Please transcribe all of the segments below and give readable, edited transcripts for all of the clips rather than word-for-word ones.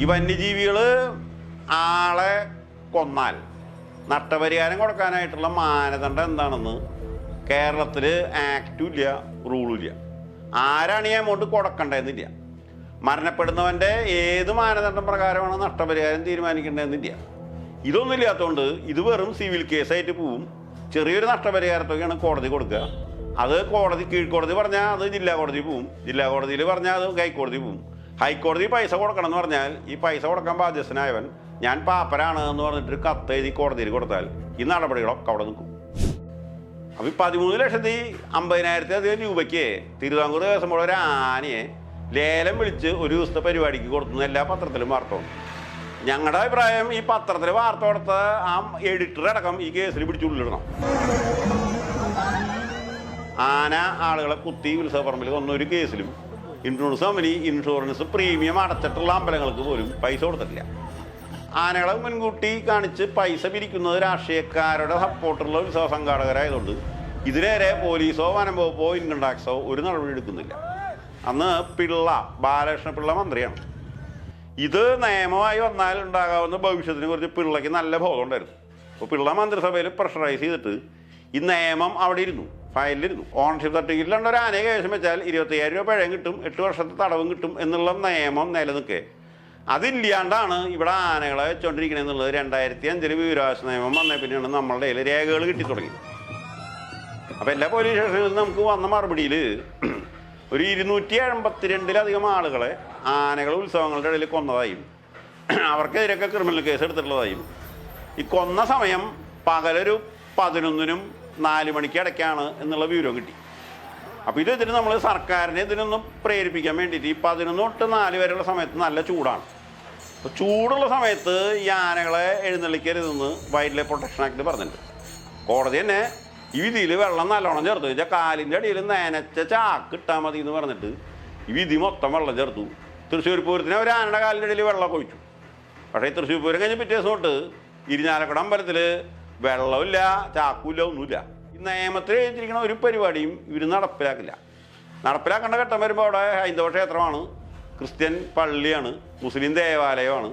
ഈ വന്യജീവികൾ ആളെ കൊന്നാൽ നഷ്ടപരിഹാരം കൊടുക്കാനായിട്ടുള്ള മാനദണ്ഡം എന്താണെന്ന് കേരളത്തിൽ ആക്റ്റും ഇല്ല, റൂളും ഇല്ല. ആരാണ് ഈ എമൗണ്ട് കൊടുക്കേണ്ടതെന്നില്ല. മരണപ്പെടുന്നവൻ്റെ ഏത് മാനദണ്ഡം പ്രകാരമാണ് നഷ്ടപരിഹാരം തീരുമാനിക്കേണ്ടതെന്നില്ല. ഇതൊന്നും ഇല്ലാത്തതുകൊണ്ട് ഇത് വെറും സിവിൽ കേസായിട്ട് പോവും. ചെറിയൊരു നഷ്ടപരിഹാരത്തൊക്കെയാണ് കോടതി കൊടുക്കുക. അത് കീഴ്ക്കോടതി പറഞ്ഞാൽ അത് ജില്ലാ കോടതി പോവും, ജില്ലാ കോടതിയിൽ പറഞ്ഞാൽ അത് ഹൈക്കോടതി പോവും. ഹൈക്കോടതി പൈസ കൊടുക്കണം എന്ന് പറഞ്ഞാൽ ഈ പൈസ കൊടുക്കാൻ ബാധ്യസ്ഥനായവൻ ഞാൻ പാപ്പരാണ് എന്ന് പറഞ്ഞിട്ട് കത്ത് എഴുതി കോടതിയിൽ കൊടുത്താൽ ഈ നടപടികളൊക്കെ അവിടെ നിൽക്കും. അപ്പോൾ ഈ 13,50,000 രൂപയ്ക്ക് തിരുവിതാംകൂർ ദേവസ്വം ബോർഡ് ഒരു ആനയെ ലേലം വിളിച്ച് ഒരു ദിവസത്തെ പരിപാടിക്ക് കൊടുത്തുന്ന എല്ലാ പത്രത്തിലും വാർത്ത വന്നു. ഞങ്ങളുടെ അഭിപ്രായം ഈ പത്രത്തിൽ വാർത്ത കൊടുത്ത ആ എഡിറ്റർ അടക്കം ഈ കേസിൽ പിടിച്ചുള്ളിടണം. ആന ആളുകളെ കുത്തി ഉത്സവപ്പറമ്പിൽ കൊന്നൊരു കേസിലും ഇൻഷുറൻസ് കമ്പനി ഇൻഷുറൻസ് പ്രീമിയം അടച്ചിട്ടുള്ള അമ്പലങ്ങൾക്ക് പോലും പൈസ കൊടുത്തിട്ടില്ല. ആനകളെ മുൻകൂട്ടി കാണിച്ച് പൈസ പിരിക്കുന്നത് രാഷ്ട്രീയക്കാരുടെ സപ്പോർട്ടുള്ള ഉത്സവ സംഘാടകരായതുകൊണ്ട് ഇതിനേരെ പോലീസോ വനം വകുപ്പോ ഇൻകം ടാക്സോ ഒരു നടപടി എടുക്കുന്നില്ല. അന്ന് ബാലകൃഷ്ണ പിള്ള മന്ത്രിയാണ്. ഇത് നിയമമായി വന്നാൽ ഉണ്ടാകാവുന്ന ഭവിഷ്യത്തിനെ കുറിച്ച് പിള്ളയ്ക്ക് നല്ല ബോധം ഉണ്ടായിരുന്നു. അപ്പോൾ പിള്ള മന്ത്രിസഭയിൽ പ്രഷറൈസ് ചെയ്തിട്ട് ഈ നിയമം അവിടെ ഇരുന്നു, ഫയലിലിരുന്നു. ഓണർഷിപ്പ് സർട്ടിഫിക്കറ്റിലുണ്ട് ഒരു ആനയെ കൈവശം വെച്ചാൽ 25,000 രൂപ പിഴയും കിട്ടും, 8 വർഷത്തെ തടവും കിട്ടും എന്നുള്ള നിയമം നിലനിൽക്കെ അതില്ലാണ്ടാണ് ഇവിടെ ആനകളെ വെച്ചുകൊണ്ടിരിക്കണമെന്നുള്ളത് 2005 വിവരാവകാശ നിയമം വന്നേ പിന്നെയാണ് നമ്മളുടെ കയ്യിൽ രേഖകൾ കിട്ടി തുടങ്ങി. അപ്പോൾ എല്ലാ പോലീസ് സ്റ്റേഷനിൽ നമുക്ക് വന്ന മറുപടിയിൽ ഒരു 272 ആളുകളെ ആനകൾ ഉത്സവങ്ങളുടെ ഇടയിൽ കൊന്നതായും അവർക്കെതിരെയൊക്കെ ക്രിമിനൽ കേസ് എടുത്തിട്ടുള്ളതായും ഈ കൊന്ന സമയം പകലൊരു 11-നും 4 മണിക്ക് ഇടയ്ക്കാണ് എന്നുള്ള വിവരം കിട്ടി. അപ്പോൾ ഇതിന് നമ്മൾ സർക്കാരിനെ ഇതിനൊന്നും പ്രേരിപ്പിക്കാൻ വേണ്ടിയിട്ട് ഈ 11 തൊട്ട് 4 വരെയുള്ള സമയത്ത് നല്ല ചൂടാണ്. അപ്പോൾ ചൂടുള്ള സമയത്ത് ഈ ആനകളെ എഴുന്നള്ളിക്കരുതെന്ന് വൈൽഡ് ലൈഫ് പ്രൊട്ടക്ഷൻ ആക്ട് പറഞ്ഞിട്ടുണ്ട്. കോടതി തന്നെ ഈ വിധിയിൽ വെള്ളം നല്ലോണം ചേർത്തു വെച്ചാൽ കാലിൻ്റെ അടിയിൽ നനച്ച ചാക്ക് ഇട്ടാൽ മതി എന്ന് പറഞ്ഞിട്ട് ഈ വിധി മൊത്തം വെള്ളം ചേർത്തു. തൃശ്ശൂർ പൂരത്തിന് ഒരു ആനയുടെ കാലിൻ്റെ അടിയിൽ വെള്ളം ഒഴിച്ചു. പക്ഷേ ഈ തൃശ്ശൂർ പൂരം കഴിഞ്ഞ് പിറ്റേ ദിവസം തൊട്ട് ഇരിഞ്ഞാലക്കുട അമ്പലത്തിൽ വെള്ളമില്ല, ചാക്കുമില്ല, ഒന്നുമില്ല. ഈ നിയമത്തിൽ എഴുതിയിരിക്കുന്ന ഒരു പരിപാടിയും ഇവർ നടപ്പിലാക്കില്ല. നടപ്പിലാക്കേണ്ട ഘട്ടം വരുമ്പോൾ അവിടെ ഹൈന്ദവ ക്ഷേത്രമാണ്, ക്രിസ്ത്യൻ പള്ളിയാണ്, മുസ്ലിം ദേവാലയമാണ്,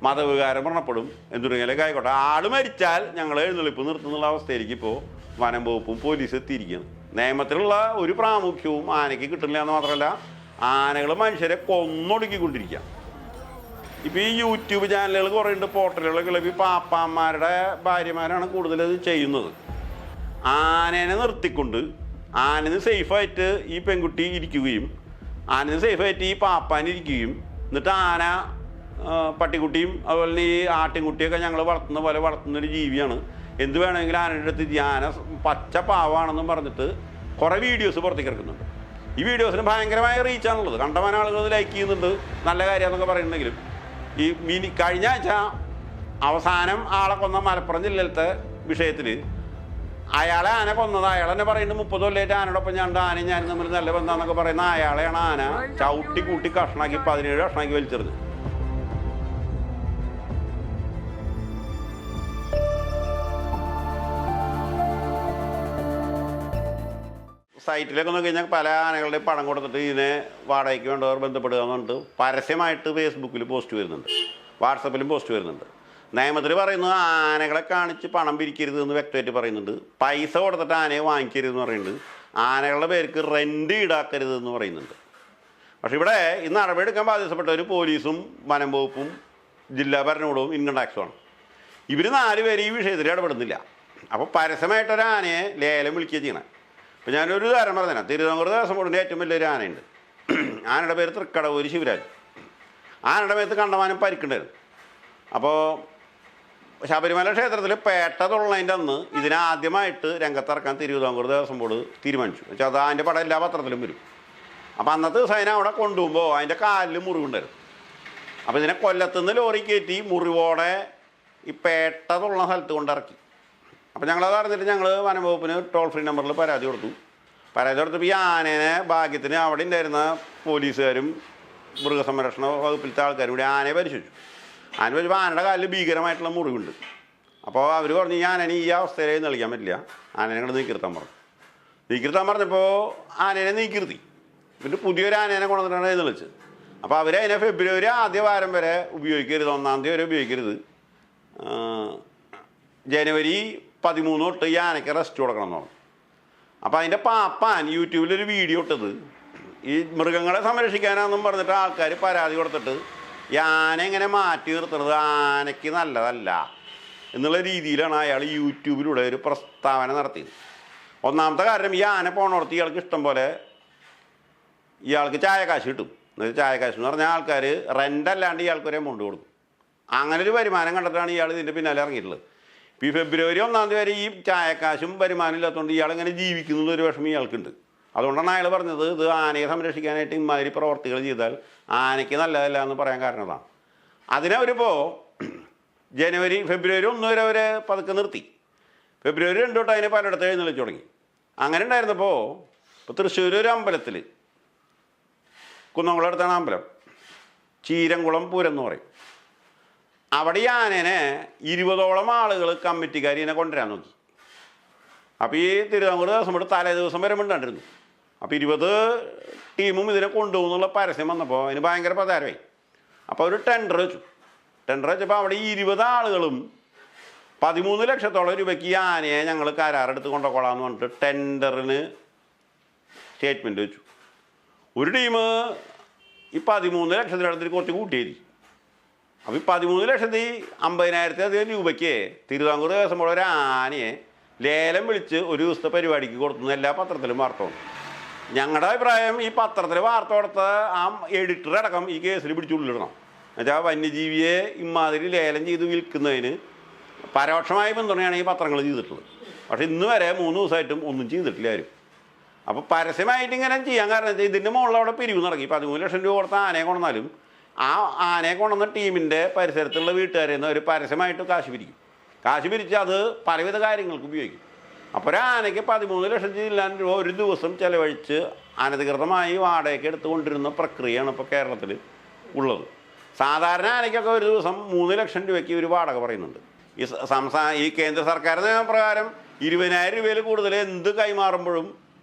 മതവികാരം പറഞ്ഞപ്പെടും, എന്തുണ്ടെങ്കിലൊക്കെ ആയിക്കോട്ടെ. ആൾ മരിച്ചാൽ ഞങ്ങൾ എഴുന്നള്ളിപ്പ് നിർത്തുന്നുള്ള അവസ്ഥയിലേക്ക് ഇപ്പോൾ വനം വകുപ്പും പോലീസ് എത്തിയിരിക്കുകയാണ്. നിയമത്തിലുള്ള ഒരു പ്രാമുഖ്യവും ആനയ്ക്ക് കിട്ടുന്നില്ല എന്ന് മാത്രമല്ല ആനകൾ മനുഷ്യരെ കൊന്നൊടുക്കിക്കൊണ്ടിരിക്കുക. ഇപ്പോൾ ഈ യൂട്യൂബ് ചാനലുകൾ കുറേ ഉണ്ട്, പോർട്ടലുകളൊക്കെ. ഈ പാപ്പാന്മാരുടെ ഭാര്യമാരാണ് കൂടുതൽ ഇത് ചെയ്യുന്നത്. ആനേനെ നിർത്തിക്കൊണ്ട് ആനന് സേഫായിട്ട് ഈ പെൺകുട്ടി ഇരിക്കുകയും ആനന് സേഫായിട്ട് ഈ പാപ്പാനിരിക്കുകയും എന്നിട്ട് ആന പട്ടിക്കുട്ടിയും അതുപോലെ തന്നെ ഈ ആട്ടിൻകുട്ടിയൊക്കെ ഞങ്ങൾ വളർത്തുന്ന പോലെ വളർത്തുന്നൊരു ജീവിയാണ്, എന്ത് വേണമെങ്കിലും ആനയുടെ അടുത്ത് ആന പച്ച പാവാണെന്നും പറഞ്ഞിട്ട് കുറേ വീഡിയോസ് പുറത്തേക്ക് ഇറക്കുന്നുണ്ട്. ഈ വീഡിയോസിന് ഭയങ്കരമായ റീച്ചാണുള്ളത്. കണ്ടമാന ആളുകൾ ലൈക്ക് ചെയ്യുന്നുണ്ട്, നല്ല കാര്യമെന്നൊക്കെ പറയുന്നുണ്ടെങ്കിലും ഈ കഴിഞ്ഞ ആഴ്ച അവസാനം ആളെ കൊന്ന മലപ്പുറം ജില്ലയിലത്തെ വിഷയത്തിൽ അയാളെ ആന കൊന്നത് അയാൾ തന്നെ പറയുന്നത് 30 കൊല്ലമായിട്ട് ആനയോടൊപ്പം ഞാനും തമ്മിൽ നല്ല ബന്ധമെന്നൊക്കെ പറയുന്ന അയാളെയാണ് ആന ചവിട്ടി കൂട്ടി കഷ്ണാക്കി 17 കഷ്ണാക്കി വലിച്ചെറിഞ്ഞത്. സൈറ്റിലൊക്കെ നോക്കി കഴിഞ്ഞാൽ പല ആനകളുടെ പണം കൊടുത്തിട്ട് ഇതിനെ വാടകയ്ക്ക് വേണ്ടവർ ബന്ധപ്പെടുക എന്ന് പറഞ്ഞിട്ട് പരസ്യമായിട്ട് ഫേസ്ബുക്കിൽ പോസ്റ്റ് വരുന്നുണ്ട്, വാട്സപ്പിലും പോസ്റ്റ് വരുന്നുണ്ട്. നിയമത്തിൽ പറയുന്നത് ആനകളെ കാണിച്ച് പണം പിരിക്കരുത് എന്ന് വ്യക്തമായിട്ട് പറയുന്നുണ്ട്. പൈസ കൊടുത്തിട്ട് ആനയെ വാങ്ങിക്കരുതെന്ന് പറയുന്നുണ്ട്. ആനകളുടെ പേർക്ക് റെൻ്റ് ഈടാക്കരുത് എന്ന് പറയുന്നുണ്ട്. പക്ഷെ ഇവിടെ ഈ നടപടിയെടുക്കാൻ ബാധ്യതപ്പെട്ടവർ പോലീസും വനം വകുപ്പും ജില്ലാ ഭരണകൂടവും ഇൻകം ടാക്സുമാണ്. ഇവർ 4 പേര് ഈ വിഷയത്തിൽ ഇടപെടുന്നില്ല. അപ്പോൾ പരസ്യമായിട്ടൊരു ആനയെ ലേലം വിളിക്കുക ചെയ്യണം. അപ്പോൾ ഞാനൊരു ഉദാഹരണം പറഞ്ഞുതരാം. തിരുവിതാംകൂർ ദേവസ്വം ബോർഡിൻ്റെ ഏറ്റവും വലിയൊരു ആനയുണ്ട്. ആനയുടെ പേര് തൃക്കടവൂര് ശിവരാജ്. ആനയുടെ മേത്ത് കണ്ടമാനം പരിക്കുണ്ടായിരുന്നു. അപ്പോൾ ശബരിമല ക്ഷേത്രത്തിൽ പേട്ട തൊള്ളതിൻ്റെ അന്ന് ഇതിനാദ്യമായിട്ട് രംഗത്തിറക്കാൻ തിരുവിതാംകൂർ ദേവസ്വം ബോർഡ് തീരുമാനിച്ചു. വെച്ചാൽ അത് അതിൻ്റെ പടം എല്ലാ പത്രത്തിലും വരും. അപ്പോൾ അന്നത്തെ ദിവസം അതിനെ അവിടെ കൊണ്ടുപോകുമ്പോൾ അതിൻ്റെ കാലിൽ മുറിവുണ്ടായിരുന്നു. അപ്പോൾ ഇതിനെ കൊല്ലത്തുനിന്ന് ലോറി കയറ്റി മുറിവോടെ ഈ പേട്ട തൊള്ള സ്ഥലത്ത് കൊണ്ടിറക്കി. അപ്പോൾ ഞങ്ങളത് അറിഞ്ഞിട്ട് ഞങ്ങൾ വനം വകുപ്പിന് ടോൾ ഫ്രീ നമ്പറിൽ പരാതി കൊടുത്തു. പരാതി കൊടുത്തപ്പോൾ ഈ ആനേനെ ഭാഗ്യത്തിന് അവിടെ ഉണ്ടായിരുന്ന പോലീസുകാരും മൃഗസംരക്ഷണ വകുപ്പിലത്തെ ആൾക്കാരും കൂടി ആനയെ പരിശോധിച്ചു. ആന വെച്ചപ്പോൾ ആനയുടെ കാലിൽ ഭീകരമായിട്ടുള്ള മുറിവുണ്ട്. അപ്പോൾ അവർ പറഞ്ഞു ഈ ആനനെ ഈ അവസ്ഥയിലേക്ക് നൽകാൻ പറ്റില്ല, ആനനെ കൊണ്ട് നീക്കിർത്താൻ പറഞ്ഞു. നീക്കിർത്താൻ പറഞ്ഞപ്പോൾ ആനേനെ നീക്കിർത്തി. പിന്നെ പുതിയൊരു ആനേനെ കൊണ്ടുവന്നിട്ടാണ് എഴുന്നള്ളിച്ചത്. അപ്പോൾ അവരതിനെ ഫെബ്രുവരി ആദ്യ വാരം വരെ ഉപയോഗിക്കരുത്, 1-ാം തീയതി വരെ ഉപയോഗിക്കരുത്. ജനുവരി 13 തൊട്ട് ഈ ആനയ്ക്ക് റെസ്റ്റ് കൊടുക്കണം എന്ന് പറഞ്ഞു. അപ്പോൾ അതിൻ്റെ പാപ്പാൻ യൂട്യൂബിലൊരു വീഡിയോ ഇട്ടത് ഈ മൃഗങ്ങളെ സംരക്ഷിക്കാനാണെന്നും പറഞ്ഞിട്ട് ആൾക്കാർ പരാതി കൊടുത്തിട്ട് ഈ ആന എങ്ങനെ മാറ്റി നിർത്തുന്നത് ആനയ്ക്ക് നല്ലതല്ല എന്നുള്ള രീതിയിലാണ് അയാൾ യൂട്യൂബിലൂടെ ഒരു പ്രസ്താവന നടത്തിയത്. ഒന്നാമത്തെ കാരണം, ഈ ആന പോണോടത്ത് ഇയാൾക്ക് ഇഷ്ടം പോലെ ഇയാൾക്ക് ചായക്കാശ് കിട്ടും. ചായക്കാശ് എന്ന് പറഞ്ഞാൽ ആൾക്കാർ റെൻ്റ് അല്ലാണ്ട് ഇയാൾക്ക് ഒരു എമൗണ്ട് കൊടുക്കും. അങ്ങനെ ഒരു വരുമാനം കണ്ടിട്ടാണ് ഇയാൾ ഇതിൻ്റെ പിന്നാലെ ഇറങ്ങിയിട്ടുള്ളത്. ഇപ്പോൾ ഈ ഫെബ്രുവരി 1-ാം തീയതി വരെ ഈ ചായക്കാശും വരുമാനം ഇല്ലാത്തതുകൊണ്ട് ഇയാൾ ഇങ്ങനെ ജീവിക്കുന്നത് ഒരു വിഷമം ഇയാൾക്കുണ്ട്. അതുകൊണ്ടാണ് അയാൾ പറഞ്ഞത് ഇത് ആനയെ സംരക്ഷിക്കാനായിട്ട് ഇമാതിരി പ്രവർത്തികൾ ചെയ്താൽ ആനയ്ക്ക് നല്ലതല്ല എന്ന് പറയാൻ കാരണതാണ്. അതിനവരിപ്പോൾ ഫെബ്രുവരി 1 വരെ അവർ പതുക്കെ നിർത്തി. ഫെബ്രുവരി 2 തൊട്ട് അതിനെ പലയിടത്ത് എഴുന്നള്ളിച്ച് തുടങ്ങി. അങ്ങനെ ഉണ്ടായിരുന്നപ്പോൾ ഇപ്പോൾ തൃശ്ശൂർ ഒരു അമ്പലത്തിൽ, കുന്നംകുളടുത്താണ് അമ്പലം, ചീരംകുളം പൂരം എന്ന് പറയും. അവിടെ ഈ ആനേനെ 20ഓളം ആളുകൾ കമ്മിറ്റിക്കാർ ഇതിനെ കൊണ്ടുവരാൻ നോക്കി. അപ്പോൾ ഈ തിരുവിതാംകൂർ ദിവസം തൊട്ട് തലേ ദിവസം വരെ മിണ്ടാണ്ടിരുന്നു. അപ്പോൾ 20 ടീമും ഇതിനെ കൊണ്ടുപോകുന്നുള്ള പരസ്യം വന്നപ്പോൾ അതിന് ഭയങ്കര പ്രചാരമായി. അപ്പോൾ അവർ ടെൻഡർ വെച്ചപ്പോൾ അവിടെ 20 ആളുകളും 13 ലക്ഷത്തോളം രൂപയ്ക്ക് ഈ ആനയെ ഞങ്ങൾ കരാറെടുത്ത് കൊണ്ടുപോകാമെന്ന് പറഞ്ഞിട്ട് ടെൻഡറിന് സ്റ്റേറ്റ്മെൻറ്റ് വെച്ചു. ഒരു ടീം ഈ 13 ലക്ഷത്തിനടുത്ത് കുറച്ച് കൂട്ടിയത്. അപ്പോൾ ഈ 13,50,000 രൂപയ്ക്ക് തിരുവിതാംകൂർ ദിവസം പോലെ ഒരു ആനയെ ലേലം വിളിച്ച് ഒരു ദിവസത്തെ പരിപാടിക്ക് കൊടുത്തുന്ന എല്ലാ പത്രത്തിലും വാർത്ത വന്നു. ഞങ്ങളുടെ അഭിപ്രായം, ഈ പത്രത്തിൽ വാർത്ത കൊടുത്ത ആ എഡിറ്റർ അടക്കം ഈ കേസിൽ പിടിച്ചുള്ളിടണം. എന്നുവെച്ചാൽ വന്യജീവിയെ ഇമാതിരി ലേലം ചെയ്ത് വിൽക്കുന്നതിന് പരോക്ഷമായ പിന്തുണയാണ് ഈ പത്രങ്ങൾ ചെയ്തിട്ടുള്ളത്. പക്ഷേ ഇന്ന് വരെ 3 ദിവസമായിട്ടും ഒന്നും ചെയ്തിട്ടില്ല ആരും. അപ്പോൾ പരസ്യമായിട്ട് ഇങ്ങനെ ചെയ്യാൻ കാരണം വെച്ചാൽ ഇതിൻ്റെ മുകളിൽ അവിടെ പിരിവ് നടക്കി. 13 ലക്ഷം രൂപ കൊടുത്ത ആനയെ കൊണ്ടുവന്നാലും ആ ആനയെ കൊണ്ടുവന്ന ടീമിൻ്റെ പരിസരത്തുള്ള വീട്ടുകാരിൽ നിന്ന് ഒരു പരസ്യമായിട്ട് കാശ് പിരിക്കും. കാശ് പിരിച്ച് അത് പലവിധ കാര്യങ്ങൾക്ക് ഉപയോഗിക്കും. അപ്പോൾ ഒരു ആനയ്ക്ക് 13 ലക്ഷം രൂപ ഒരു ദിവസം ചിലവഴിച്ച് അനധികൃതമായി വാടകയ്ക്ക് എടുത്തുകൊണ്ടിരുന്ന പ്രക്രിയയാണ് ഇപ്പോൾ കേരളത്തിൽ ഉള്ളത്. സാധാരണ ആനയ്ക്കൊക്കെ ഒരു ദിവസം 3 ലക്ഷം രൂപയ്ക്ക് ഒരു വാടക പറയുന്നുണ്ട്. ഈ കേന്ദ്ര സർക്കാർ നിയമപ്രകാരം 20,000 രൂപയിൽ കൂടുതൽ എന്ത് കൈമാറുമ്പോഴും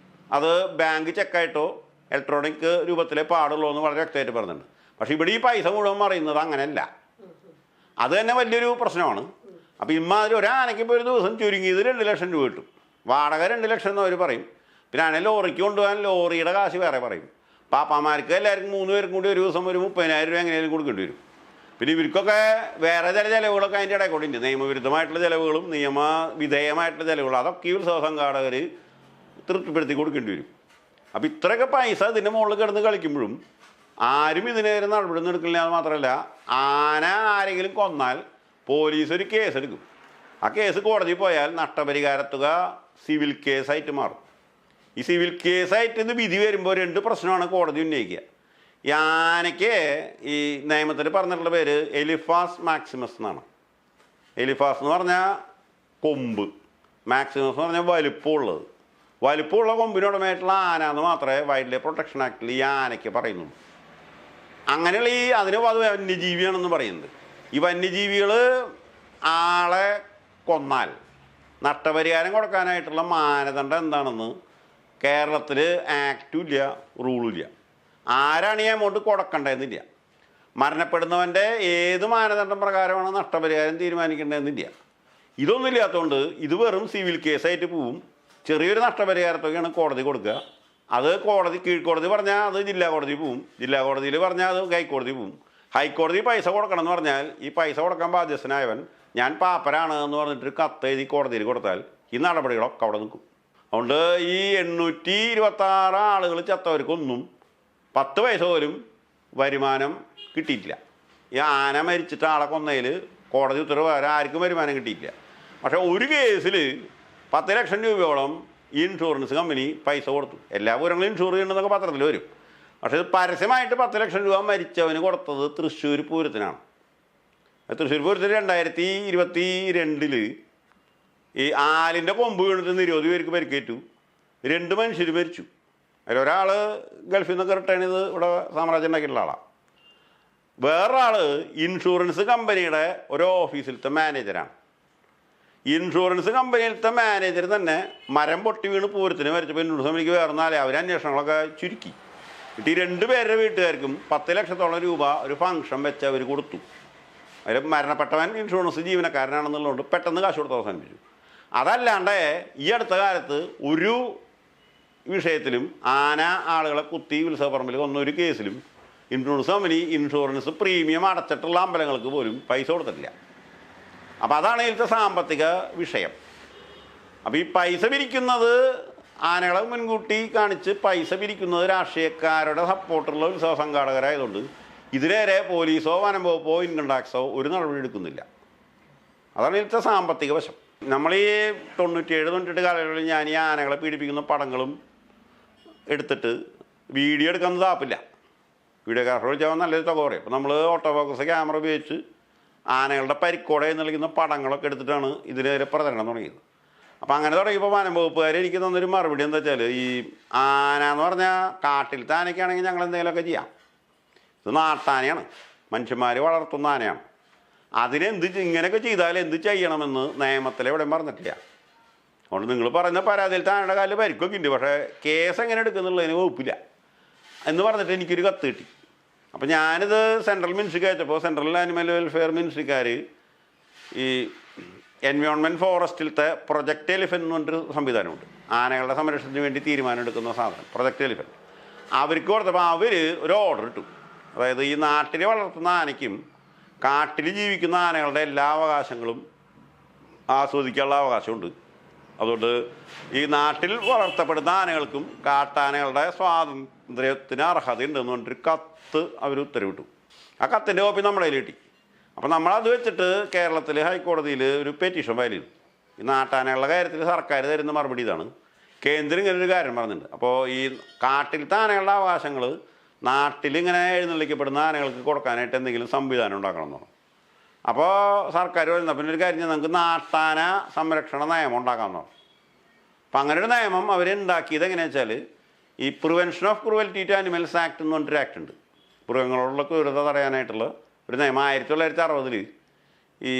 അത് ബാങ്ക് ചെക്കായിട്ടോ ഇലക്ട്രോണിക് രൂപത്തിലെ പാടുള്ളൂ എന്ന് വളരെ വ്യക്തമായിട്ട് പറയുന്നുണ്ട്. പക്ഷേ ഇവിടെ ഈ പൈസ മുഴുവൻ പറയുന്നത് അങ്ങനെയല്ല. അത് തന്നെ വലിയൊരു പ്രശ്നമാണ്. അപ്പോൾ ഇമാതിരി ഒരാനയ്ക്ക് ഇപ്പോൾ ഒരു ദിവസം ചുരുങ്ങിയത് 2 ലക്ഷം രൂപ കിട്ടും. വാടക 2 ലക്ഷം എന്ന് അവർ പറയും. പിന്നെ ആണെങ്കിൽ ലോറിക്ക് കൊണ്ടുപോകാൻ ലോറിയുടെ കാശ് വേറെ പറയും. പാപ്പാമാർക്ക് എല്ലാവർക്കും 3 പേർക്കും കൂടി ഒരു ദിവസം ഒരു 30,000 രൂപ എങ്ങനെയും കൊടുക്കേണ്ടി വരും. പിന്നെ ഇവർക്കൊക്കെ വേറെ ചില ചിലവുകളൊക്കെ അതിൻ്റെ ഇടയിൽ കൂടി ഉണ്ട്. നിയമവിരുദ്ധമായിട്ടുള്ള ചിലവുകളും നിയമവിധേയമായിട്ടുള്ള ചിലവുകളും അതൊക്കെ ഈ ഉത്സവ സംഘാടകർ തൃപ്തിപ്പെടുത്തി കൊടുക്കേണ്ടി വരും. അപ്പോൾ ഇത്രയൊക്കെ പൈസ ഇതിൻ്റെ മുകളിൽ കിടന്ന് കളിക്കുമ്പോഴും ആരും ഇതിനെതിരെ നടപടിയൊന്നും എടുക്കില്ല. എന്ന് മാത്രമല്ല, ആന ആരെങ്കിലും കൊന്നാൽ പോലീസ് ഒരു കേസ് എടുക്കും. ആ കേസ് കോടതിയിൽ പോയാൽ നഷ്ടപരിഹാരത്തുക സിവിൽ കേസായിട്ട് മാറും. ഈ സിവിൽ കേസായിട്ട് ഇത് വിധി വരുമ്പോൾ 2 പ്രശ്നമാണ് കോടതി ഉന്നയിക്കുക. ഈ ആനയ്ക്ക് ഈ നിയമത്തിൽ പറഞ്ഞിട്ടുള്ള പേര് എലിഫാസ് മാക്സിമസ് എന്നാണ്. എലിഫാസ് എന്ന് പറഞ്ഞാൽ കൊമ്പ്, മാക്സിമസ് എന്ന് പറഞ്ഞാൽ വലിപ്പമുള്ളത്. വലിപ്പമുള്ള കൊമ്പിനോടമായിട്ടുള്ള ആന എന്ന് മാത്രമേ വൈൽഡ് ലൈഫ് പ്രൊട്ടക്ഷൻ ആക്ടിൽ ഈ ആനയ്ക്ക് പറയുന്നുള്ളൂ. അങ്ങനെയുള്ള അതിന് അത് വന്യജീവിയാണെന്ന് പറയുന്നത്. ഈ വന്യജീവികൾ ആളെ കൊന്നാൽ നഷ്ടപരിഹാരം കൊടുക്കാനായിട്ടുള്ള മാനദണ്ഡം എന്താണെന്ന് കേരളത്തിൽ ആക്റ്റും ഇല്ല, റൂളും ഇല്ല. ആരാണ് ഈ എമൗണ്ട് കൊടുക്കേണ്ടതെന്നില്ല. മരണപ്പെടുന്നവൻ്റെ ഏത് മാനദണ്ഡം പ്രകാരമാണ് നഷ്ടപരിഹാരം തീരുമാനിക്കേണ്ടതെന്നില്ല. ഇതൊന്നും ഇല്ലാത്തതുകൊണ്ട് ഇത് വെറും സിവിൽ കേസായിട്ട് പോവും. ചെറിയൊരു നഷ്ടപരിഹാരത്തൊക്കെയാണ് കോടതി കൊടുക്കുക. അത് കീഴ്ക്കോടതി പറഞ്ഞാൽ അത് ജില്ലാ കോടതി പോവും. ജില്ലാ കോടതിയിൽ പറഞ്ഞാൽ അത് ഹൈക്കോടതി പോവും. ഹൈക്കോടതി പൈസ കൊടുക്കണം എന്ന് പറഞ്ഞാൽ ഈ പൈസ കൊടുക്കാൻ ബാധ്യസ്ഥനായവൻ ഞാൻ പാപ്പരാണ് എന്ന് പറഞ്ഞിട്ട് കത്ത് എഴുതി കോടതിയിൽ കൊടുത്താൽ ഈ നടപടികളൊക്കെ അവിടെ നിൽക്കും. അതുകൊണ്ട് ഈ 826 ആളുകൾ ചത്തവർക്കൊന്നും 10 പൈസ പോലും വരുമാനം കിട്ടിയിട്ടില്ല. ഈ ആന മരിച്ചിട്ട് ആളെ കൊന്നതിൽ കോടതി ഉത്തരവ് വരെ ആർക്കും വരുമാനം കിട്ടിയിട്ടില്ല. പക്ഷേ ഒരു കേസിൽ 10 ലക്ഷം രൂപയോളം ഈ ഇൻഷുറൻസ് കമ്പനി പൈസ കൊടുത്തു. എല്ലാ പൂരങ്ങളും ഇൻഷുർ ചെയ്യണമെന്നൊക്കെ പത്രത്തിൽ വരും. പക്ഷേ ഇത് പരസ്യമായിട്ട് 10 ലക്ഷം രൂപ മരിച്ചവന് കൊടുത്തത് തൃശ്ശൂർ പൂരത്തിനാണ്. തൃശ്ശൂർ പൂരത്തിന് 2022 ഈ ആലിൻ്റെ കൊമ്പ് വീണിട്ട് 20 പേർക്ക് പരിക്കേറ്റു. 2 മനുഷ്യർ മരിച്ചു. അതിലൊരാൾ ഗൾഫിൽ നിന്നൊക്കെ റിട്ടേൺ ചെയ്ത് ഇവിടെ സാമ്രാജ്യം ഉണ്ടാക്കിയിട്ടുള്ള ആളാണ്. വേറൊരാൾ ഇൻഷുറൻസ് കമ്പനിയുടെ ഒരു ഓഫീസിലത്തെ മാനേജരാണ്. ഇൻഷുറൻസ് കമ്പനിയിലത്തെ മാനേജർ തന്നെ മരം പൊട്ടി വീണ് പൂരത്തിന് മരിച്ചപ്പോൾ ഇൻഷുറൻസ് കമ്പനിക്ക് വേറെ 4 അവർ അന്വേഷണങ്ങളൊക്കെ ചുരുക്കി. എന്നിട്ട് ഈ 2 പേരുടെ വീട്ടുകാർക്കും 10 ലക്ഷത്തോളം രൂപ ഒരു ഫംഗ്ഷൻ വെച്ച് അവർ കൊടുത്തു. അതിൽ മരണപ്പെട്ടവൻ ഇൻഷുറൻസ് ജീവനക്കാരനാണെന്നുള്ളതുകൊണ്ട് പെട്ടെന്ന് കാശ് കൊടുത്ത് അവസാനിപ്പിച്ചു. അതല്ലാണ്ട് ഈ അടുത്ത കാലത്ത് ഒരു വിഷയത്തിലും ആന ആളുകളെ കുത്തി ഉത്സവപ്പറമ്പിൽ കൊന്നൊരു കേസിലും ഇൻഷുറൻസ് കമ്പനി ഇൻഷുറൻസ് പ്രീമിയം അടച്ചിട്ടുള്ള അമ്പലങ്ങൾക്ക് പോലും പൈസ കൊടുത്തിട്ടില്ല. അപ്പോൾ അതാണ് ഇതിലത്തെ സാമ്പത്തിക വിഷയം. അപ്പോൾ ഈ പൈസ പിരിക്കുന്നത്, ആനകളെ മുൻകൂട്ടി കാണിച്ച് പൈസ പിരിക്കുന്നത് രാഷ്ട്രീയക്കാരുടെ സപ്പോർട്ടുള്ള ഉത്സവ സംഘാടകരായതുകൊണ്ട് ഇതിലേറെ പോലീസോ വനം വകുപ്പോ ഇൻകം ടാക്സോ ഒരു നടപടി എടുക്കുന്നില്ല. അതാണ് ഇതിലത്തെ സാമ്പത്തിക വശം. നമ്മൾ ഈ 97-98 കാലങ്ങളിൽ ഞാൻ ഈ ആനകളെ പീഡിപ്പിക്കുന്ന പടങ്ങളും എടുത്തിട്ട് വീഡിയോ എടുക്കാൻ താപ്പില്ല. വീഡിയോഗ്രാഫർ വിളിച്ചാൽ നല്ലൊരു തുക പറയും. അപ്പോൾ നമ്മൾ ഓട്ടോ ഫോക്കസ് ക്യാമറ ഉപയോഗിച്ച് ആനകളുടെ പരിക്കോടെ നൽകുന്ന പടങ്ങളൊക്കെ എടുത്തിട്ടാണ് ഇതിനെതിരെ പ്രചരണം തുടങ്ങിയത്. അപ്പോൾ അങ്ങനെ തുടങ്ങിയപ്പോൾ വനം വകുപ്പുകാർ എനിക്ക് തന്നൊരു മറുപടി എന്താ വെച്ചാൽ, ഈ ആന എന്ന് പറഞ്ഞാൽ കാട്ടിലത്തെ ആനയ്ക്കാണെങ്കിൽ ഞങ്ങൾ എന്തെങ്കിലുമൊക്കെ ചെയ്യാം, ഇത് നാട്ടാനയാണ്, മനുഷ്യന്മാർ വളർത്തുന്ന ആനയാണ്, ഇങ്ങനെയൊക്കെ ചെയ്താൽ എന്ത് ചെയ്യണമെന്ന് നിയമത്തിൽ എവിടെയും പറഞ്ഞിട്ടില്ല. അതുകൊണ്ട് നിങ്ങൾ പറയുന്ന പരാതിയിലത്തെ ആനയുടെ കാലിൽ പരിക്കൊക്കെ ഉണ്ട്, പക്ഷേ കേസ് എങ്ങനെ എടുക്കുന്നുള്ളതിന് വകുപ്പില്ല എന്ന് പറഞ്ഞിട്ട് എനിക്കൊരു കത്ത് കിട്ടി. അപ്പോൾ ഞാനിത് സെൻട്രൽ മിനിസ്ട്രിക്ക് അയച്ചപ്പോൾ സെൻട്രൽ ആനിമൽ വെൽഫെയർ മിനിസ്ട്രിക്കാർ ഈ എൻവയോൺമെൻറ്റ് ഫോറസ്റ്റിലത്തെ പ്രൊജക്റ്റ് എലിഫൻറ്റ് എന്ന് പറഞ്ഞൊരു സംവിധാനമുണ്ട്, ആനകളുടെ സംരക്ഷണത്തിന് വേണ്ടി തീരുമാനം എടുക്കുന്ന സാധനം, പ്രൊജക്റ്റ് എലിഫൻറ്റ്. അവർക്ക് കൊടുത്തപ്പോൾ അവർ ഒരു ഓർഡർ ഇട്ടു. അതായത് ഈ നാട്ടിൽ വളർത്തുന്ന ആനയ്ക്കും കാട്ടിൽ ജീവിക്കുന്ന ആനകളുടെ എല്ലാ അവകാശങ്ങളും ആസ്വദിക്കാനുള്ള അവകാശമുണ്ട്. അതുകൊണ്ട് ഈ നാട്ടിൽ വളർത്തപ്പെടുന്ന ആനകൾക്കും കാട്ടാനകളുടെ സ്വാതന്ത്ര്യത്തിന് അർഹതയുണ്ടെന്ന് പറഞ്ഞിട്ടൊരു കത്ത് അവർ ഉത്തരവിട്ടു. ആ കത്തിൻ്റെ കോപ്പി നമ്മുടെ കയ്യിൽ കിട്ടി. അപ്പോൾ നമ്മളത് വെച്ചിട്ട് കേരളത്തിൽ ഹൈക്കോടതിയിൽ ഒരു പെറ്റീഷൻ ഫയൽ ചെയ്തു. ഈ നാട്ടാനകളുടെ കാര്യത്തിൽ സർക്കാർ തരുന്ന മറുപടി ഇതാണ്, കേന്ദ്രം ഇങ്ങനൊരു കാര്യം പറഞ്ഞിട്ടുണ്ട്. അപ്പോൾ ഈ കാട്ടിലത്തെ ആനകളുടെ അവകാശങ്ങൾ നാട്ടിലിങ്ങനെ എഴുന്നള്ളിക്കപ്പെടുന്ന ആനകൾക്ക് കൊടുക്കാനായിട്ട് എന്തെങ്കിലും സംവിധാനം ഉണ്ടാക്കണം എന്ന് പറഞ്ഞു. അപ്പോൾ സർക്കാർ വരുന്ന പിന്നെ ഒരു കാര്യം, നമുക്ക് നാട്ടാന സംരക്ഷണ നിയമം ഉണ്ടാക്കാമെന്ന് പറഞ്ഞു. അപ്പം അങ്ങനെ ഒരു നിയമം അവരുണ്ടാക്കിയത് എങ്ങനെയാണെന്ന് വെച്ചാൽ, ഈ prevention of cruelty to animals act എന്ന് പറഞ്ഞൊരു ആക്ട് ഉണ്ട്, മൃഗങ്ങളോടുള്ള ക്രൂരത തടയാനായിട്ടുള്ള ഒരു നിയമം. 1960 ഈ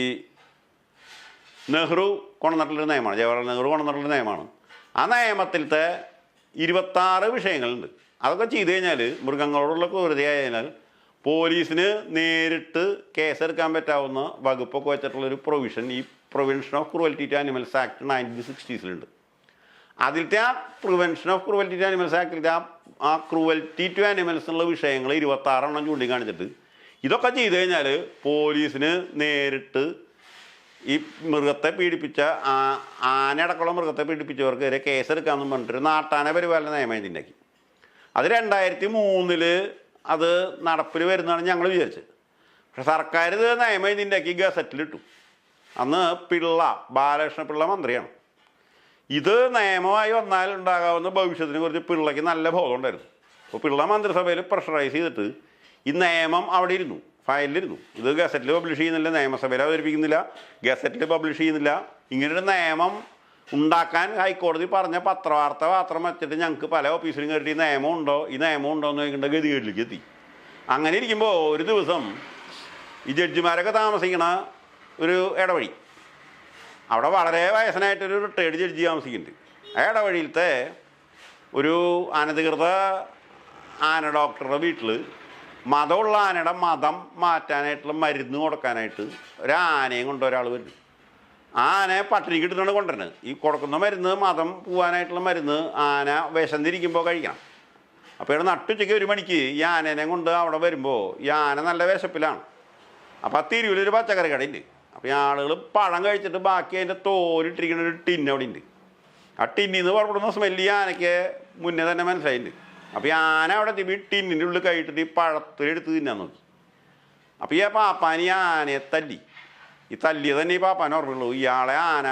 നെഹ്റു കൊണ്ടുവന്നിട്ടുള്ളൊരു നിയമമാണ്, ജവഹർലാൽ നെഹ്റു കൊണ്ടുവന്നിട്ടുള്ള നിയമമാണ്. ആ നിയമത്തിലത്തെ 26 വിഷയങ്ങളുണ്ട്. അതൊക്കെ ചെയ്ത് കഴിഞ്ഞാൽ, മൃഗങ്ങളോടുള്ള ക്രൂരതയായതിനാൽ പോലീസിന് നേരിട്ട് കേസെടുക്കാൻ പറ്റാവുന്ന വകുപ്പൊക്കെ വെച്ചിട്ടുള്ളൊരു പ്രൊവിഷൻ ഈ prevention of cruelty to animals act 1960 അതിലത്തെ ആ prevention of cruelty to animals ആക്ടിലത്തെ ആ ക്രൂവൽറ്റി ടു ആനിമൽസ് എന്നുള്ള വിഷയങ്ങൾ 26 ചൂണ്ടിക്കാണിച്ചിട്ട് ഇതൊക്കെ ചെയ്ത് കഴിഞ്ഞാൽ പോലീസിന് നേരിട്ട് ഈ മൃഗത്തെ പീഡിപ്പിച്ച ആനയടക്കമുള്ള മൃഗത്തെ പീഡിപ്പിച്ചവർക്കെതിരെ കേസെടുക്കാമെന്ന് പറഞ്ഞിട്ടൊരു നാട്ടാന പരിപാലന നിയമം ഉണ്ടാക്കി. അത് 2003 അത് നടപ്പിൽ വരുന്നതാണ് ഞങ്ങൾ വിചാരിച്ചത്. പക്ഷെ സർക്കാർ ഇത് നിയമം ഇതിൻ്റെയാക്കി ഗസറ്റിലിട്ടു. അന്ന് ബാലകൃഷ്ണ പിള്ള മന്ത്രിയാണ്. ഇത് നിയമമായി വന്നാൽ ഉണ്ടാകാവുന്ന ഭവിഷ്യത്തിനെ കുറിച്ച് പിള്ളയ്ക്ക് നല്ല ബോധം ഉണ്ടായിരുന്നു. അപ്പോൾ പിള്ള മന്ത്രിസഭയിൽ പ്രഷറൈസ് ചെയ്തിട്ട് ഈ നിയമം അവിടെ ഇരുന്നു, ഫയലിലിരുന്നു. ഇത് ഗസറ്റിൽ പബ്ലിഷ് ചെയ്യുന്നില്ല, നിയമസഭയിൽ അവതരിപ്പിക്കുന്നില്ല, ഗസറ്റിൽ പബ്ലിഷ് ചെയ്യുന്നില്ല. ഇങ്ങനൊരു നിയമം ഉണ്ടാക്കാൻ ഹൈക്കോടതി പറഞ്ഞ പത്രവാർത്ത മാത്രം വെച്ചിട്ട് ഞങ്ങൾക്ക് പല ഓഫീസിലും കയറിയിട്ട് ഈ നിയമം ഉണ്ടോ എന്ന് ചോദിക്കേണ്ട ഗതികേട്ടിലേക്ക് എത്തി. അങ്ങനെ ഇരിക്കുമ്പോൾ ഒരു ദിവസം ഈ ജഡ്ജിമാരൊക്കെ താമസിക്കണ ഒരു ഇടവഴി, അവിടെ വളരെ വയസ്സനായിട്ടൊരു റിട്ടയർഡ് ജഡ്ജി താമസിക്കുന്നുണ്ട്. ആ ഇടവഴിയിലത്തെ ഒരു അനധികൃത ആന ഡോക്ടറുടെ വീട്ടിൽ മതമുള്ള ആനയുടെ മതം മാറ്റാനായിട്ടുള്ള മരുന്ന് കൊടുക്കാനായിട്ട് ഒരാനയും കൊണ്ട് ഒരാൾ വരുന്നു. ആ ആനയെ പട്ടിണിക്ക് കിട്ടുന്നതാണ് കൊണ്ടുവരുന്നത്. ഈ കൊടുക്കുന്ന മരുന്ന് മതം പോകാനായിട്ടുള്ള മരുന്ന് ആന വിശന്നിരിക്കുമ്പോൾ കഴിക്കണം. അപ്പോൾ ഇവിടെ നട്ടുച്ചയ്ക്ക് 1 മണിക്ക് ഈ ആനേനെ കൊണ്ട് അവിടെ വരുമ്പോൾ ഈ ആന നല്ല വിശപ്പിലാണ്. അപ്പോൾ ആ തിരുവിലൊരു പച്ചക്കറി കടയുണ്ട്. അപ്പോൾ ഈ ആളുകൾ പഴം കഴിച്ചിട്ട് ബാക്കി അതിൻ്റെ തോലിട്ടിരിക്കുന്ന ഒരു ടിന്ന് അവിടെ ഉണ്ട്. ആ ടിന്നിൽ നിന്ന് പുറപ്പെടുന്ന സ്മെല്ല് ഈ ആനയ്ക്ക് മുന്നേ തന്നെ മനസ്സിലായിട്ടുണ്ട്. അപ്പോൾ ഈ ആന അവിടെ ഈ ടിന്നിൻ്റെ ഉള്ളിൽ കഴിച്ചിട്ട് ഈ പഴത്തിലെടുത്ത് തിന്നാൻ നോക്കി. അപ്പോൾ ഈ പാപ്പാൻ ഈ ആനയെ തല്ലി. ഈ തല്ലിയത് തന്നെ ഈ പാപ്പാൻ ഓർമ്മയുള്ളൂ. ഇയാളെ ആന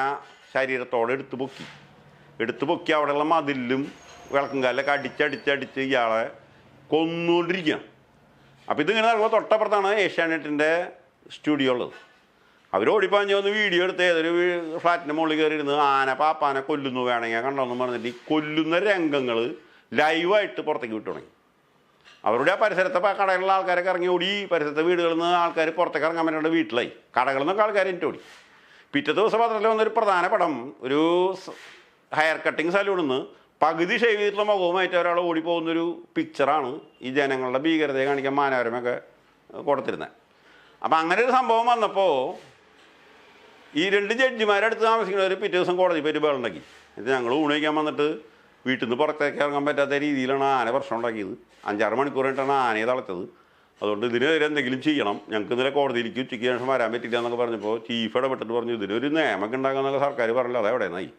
ശരീരത്തോടെ എടുത്ത് പൊക്കി അവിടെയുള്ള മതിലും വിളക്കും കാലിലൊക്കെ അടിച്ചടിച്ചടിച്ച് ഇയാളെ കൊന്നുകൊണ്ടിരിക്കുകയാണ്. അപ്പോൾ ഇതിങ്ങനെ നടക്കുമ്പോൾ തൊട്ടപ്പുറത്താണ് ഏഷ്യാനെറ്റിൻ്റെ സ്റ്റുഡിയോ ഉള്ളത്. അവർ ഓടിപ്പാഞ്ഞ് വന്ന് വീഡിയോ എടുത്ത് ഏതൊരു ഫ്ലാറ്റിൻ്റെ മുകളിൽ കയറി ഇരുന്ന് ആന പാപ്പാനെ കൊല്ലുന്നു, വേണമെങ്കിൽ കണ്ടോന്നും പറഞ്ഞിട്ട് ഈ കൊല്ലുന്ന രംഗങ്ങൾ ലൈവായിട്ട് പുറത്തേക്ക് വിട്ടു തുടങ്ങി. അവരുടെ ആ പരിസരത്തെ കടകളിലുള്ള ആൾക്കാരൊക്കെ ഇറങ്ങി ഓടി. പരിസരത്തെ വീടുകളിൽ നിന്ന് ആൾക്കാർ പുറത്തേക്ക് ഇറങ്ങാൻ പറ്റുന്ന വീട്ടിലായി. കടകളിൽ നിന്നൊക്കെ ആൾക്കാർ എനിക്ക് ഓടി. പിറ്റേ ദിവസം പത്രത്തിൽ വന്നൊരു പ്രധാന പടം, ഒരു ഹെയർ കട്ടിങ് സലൂണിൽ നിന്ന് പകുതി ഷേവ് ചെയ്തിട്ടുള്ള മുഖവുമായിട്ട് ഒരാൾ ഓടിപ്പോകുന്നൊരു പിക്ചറാണ് ഈ ജനങ്ങളുടെ ഭീകരതയെ കാണിക്കാൻ മാനവരമൊക്കെ കൊടുത്തിരുന്നത്. അപ്പം അങ്ങനെ ഒരു സംഭവം വന്നപ്പോൾ ഈ 2 ജഡ്ജിമാരടുത്ത് താമസിക്കുന്നവർ പിറ്റേ ദിവസം കോടതി പോയിട്ട് ബഹളുണ്ടാക്കി. എന്നിട്ട് ഞങ്ങൾ ഊണ് കഴിക്കാൻ വന്നിട്ട് വീട്ടിൽ നിന്ന് പുറത്തേക്ക് ഇറങ്ങാൻ പറ്റാത്ത രീതിയിലാണ് ആന പ്രശ്നം ഉണ്ടാക്കിയത്. 5-6 മണിക്കൂർ കഴിഞ്ഞിട്ടാണ് ആനയെ തളച്ചത്. അതുകൊണ്ട് ഇതിനെതിരെ എന്തെങ്കിലും ചെയ്യണം, ഞങ്ങൾക്ക് ഇന്നലെ കോടതിയിലേക്ക് ഉച്ചയ്ക്ക് ശേഷം വരാൻ പറ്റില്ല എന്നൊക്കെ പറഞ്ഞപ്പോൾ ചീഫ് ഇടപെട്ടിട്ട് പറഞ്ഞു ഇതിനൊരു നിയമമൊക്കെ ഉണ്ടാക്കാന്നൊക്കെ സർക്കാർ പറഞ്ഞില്ല, അതെവിടെ നിന്നായി.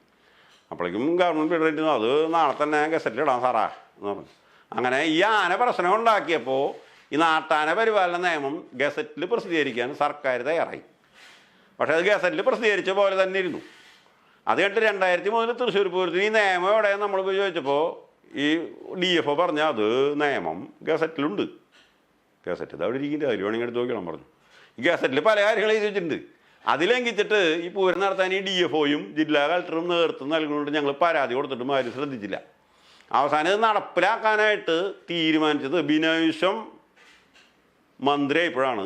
അപ്പോഴേക്കും ഗവൺമെൻറ് ഇടപെട്ടിരുന്നു അത് നാളെ തന്നെ ഗസറ്റിലിടാം സാറാ എന്ന് പറഞ്ഞു. അങ്ങനെ ഈ ആന പ്രശ്നം ഉണ്ടാക്കിയപ്പോൾ ഈ നാട്ടാന പരിപാലന നിയമം ഗസറ്റിൽ പ്രസിദ്ധീകരിക്കാൻ സർക്കാർ തയ്യാറായി. പക്ഷേ അത് ഗസറ്റിൽ പ്രസിദ്ധീകരിച്ച പോലെ തന്നെ ഇരുന്നു. അത് കഴിഞ്ഞിട്ട് 2003 തൃശ്ശൂർ പൂരത്തിന് ഈ നിയമം എവിടെയെന്ന് നമ്മൾ ചോദിച്ചപ്പോൾ ഈ DFO പറഞ്ഞ അത് നിയമം ഗസറ്റിലുണ്ട്. ഗസറ്റ് അവിടെ ഇരിക്കുന്നത് അതിൽ വേണമെങ്കിൽ എടുത്ത് നോക്കണം പറഞ്ഞു. ഈ ഗസറ്റിൽ പല കാര്യങ്ങൾ എഴുതി വെച്ചിട്ടുണ്ട്. അതിലെങ്കിച്ചിട്ട് ഈ പൂരം നടത്താൻ ഈ DFOയും ജില്ലാ കളക്ടറും നേതൃത്വം നൽകുന്നുണ്ട്. ഞങ്ങൾ പരാതി കൊടുത്തിട്ടും ആരും ശ്രദ്ധിച്ചില്ല. അവസാനം ഇത് നടപ്പിലാക്കാനായിട്ട് തീരുമാനിച്ചത് ബിനോയ് മന്ത്രിയായപ്പോഴാണ്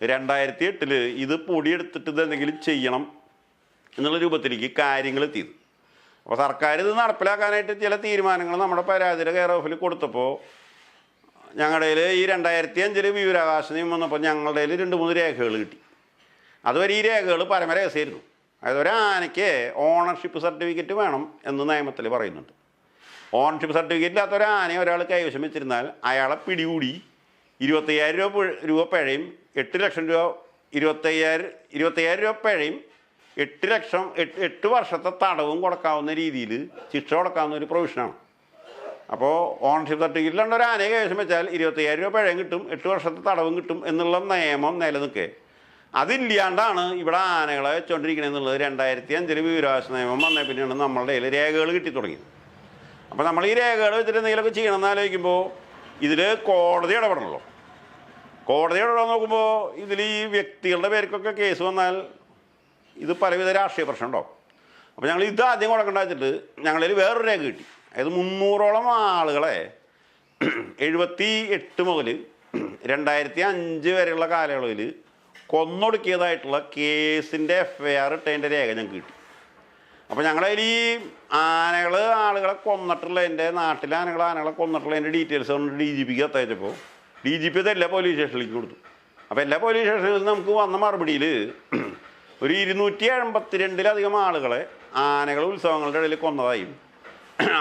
2008 ഇത് പൊടിയെടുത്തിട്ട് ഇതെന്തെങ്കിലും ചെയ്യണം എന്നുള്ള രൂപത്തിലേക്ക് കാര്യങ്ങൾ എത്തിയത്. അപ്പോൾ സർക്കാർ ഇത് നടപ്പിലാക്കാനായിട്ട് ചില തീരുമാനങ്ങൾ നമ്മുടെ പരാതിയുടെ കെയർ ഓഫിൽ കൊടുത്തപ്പോൾ ഞങ്ങളുടെ ഈ 2005 വിവരാവകാശ നിയമം വന്നപ്പോൾ ഞങ്ങളുടെ 2-3 രേഖകൾ കിട്ടി. അതുവരെ ഈ രേഖകൾ പരമരഹസ്യമായിരുന്നു. അതായത് ഒരു ആനയ്ക്ക് ഓണർഷിപ്പ് സർട്ടിഫിക്കറ്റ് വേണം എന്ന് നിയമത്തിൽ പറയുന്നുണ്ട്. ഓണർഷിപ്പ് സർട്ടിഫിക്കറ്റ് ഇല്ലാത്ത ഒരു ആനയെ ഒരാൾ കൈവശം വെച്ചിരുന്നാൽ അയാളെ പിടികൂടി 25,000 രൂപ പിഴയും 8 ലക്ഷം രൂപ 25,000 രൂപ പിഴയും 8 വർഷത്തെ തടവും കൊടുക്കാവുന്ന രീതിയിൽ ശിക്ഷ കൊടുക്കാവുന്ന ഒരു പ്രൊവിഷനാണ്. അപ്പോൾ ഓണർഷിപ്പ് സർട്ടിഫിക്കറ്റിലുണ്ട് ഒരു ആനയെ കൈവശം വെച്ചാൽ 25,000 രൂപ പിഴയും കിട്ടും, 8 വർഷത്തെ തടവും കിട്ടും എന്നുള്ള നിയമം നിലനിൽക്കെ അതില്ലാണ്ടാണ് ഇവിടെ ആനകളെ വെച്ചുകൊണ്ടിരിക്കണമെന്നുള്ളത് 2005 വിവരാവകാശ നിയമം വന്നേ പിന്നെയാണ് നമ്മളുടെ കയ്യിൽ രേഖകൾ കിട്ടി തുടങ്ങിയത്. അപ്പോൾ നമ്മൾ ഈ രേഖകൾ വെച്ചിട്ട് എന്തെങ്കിലുമൊക്കെ ചെയ്യണമെന്ന് ആലോചിക്കുമ്പോൾ ഇതിൽ കോടതി ഇടപെടണമല്ലോ. കോടതി ഇടപെടാൻ നോക്കുമ്പോൾ ഇതിൽ ഈ വ്യക്തികളുടെ പേർക്കൊക്കെ കേസ് വന്നാൽ ഇത് പലവിധ രാഷ്ട്രീയ പ്രശ്നം ഉണ്ടാവും. അപ്പോൾ ഞങ്ങൾ ഇത് ആദ്യം കൊടുക്കേണ്ട വെച്ചിട്ട് ഞങ്ങളിൽ വേറൊരു രേഖ കിട്ടി. അതായത് 300ഓളം ആളുകളെ 78 മുതൽ 2005 വരെയുള്ള കാലയളവിൽ കൊന്നൊടുക്കിയതായിട്ടുള്ള കേസിൻ്റെ FIR ഇട്ടതിൻ്റെ രേഖ ഞങ്ങൾക്ക് കിട്ടി. അപ്പോൾ ഞങ്ങളതിൽ ഈ ആളുകളെ കൊന്നിട്ടുള്ളതിൻ്റെ നാട്ടിലെ ആനകളെ കൊന്നിട്ടുള്ളതിൻ്റെ ഡീറ്റെയിൽസ് കൊണ്ട് DGPക്ക് അയച്ചപ്പോൾ DGP ഇത് എല്ലാ പോലീസ് സ്റ്റേഷനിലേക്ക് കൊടുത്തു. അപ്പോൾ എല്ലാ പോലീസ് സ്റ്റേഷനിൽ നമുക്ക് വന്ന മറുപടിയിൽ ഒരു 272 ആളുകളെ ആനകൾ ഉത്സവങ്ങളുടെ ഇടയിൽ കൊന്നതായും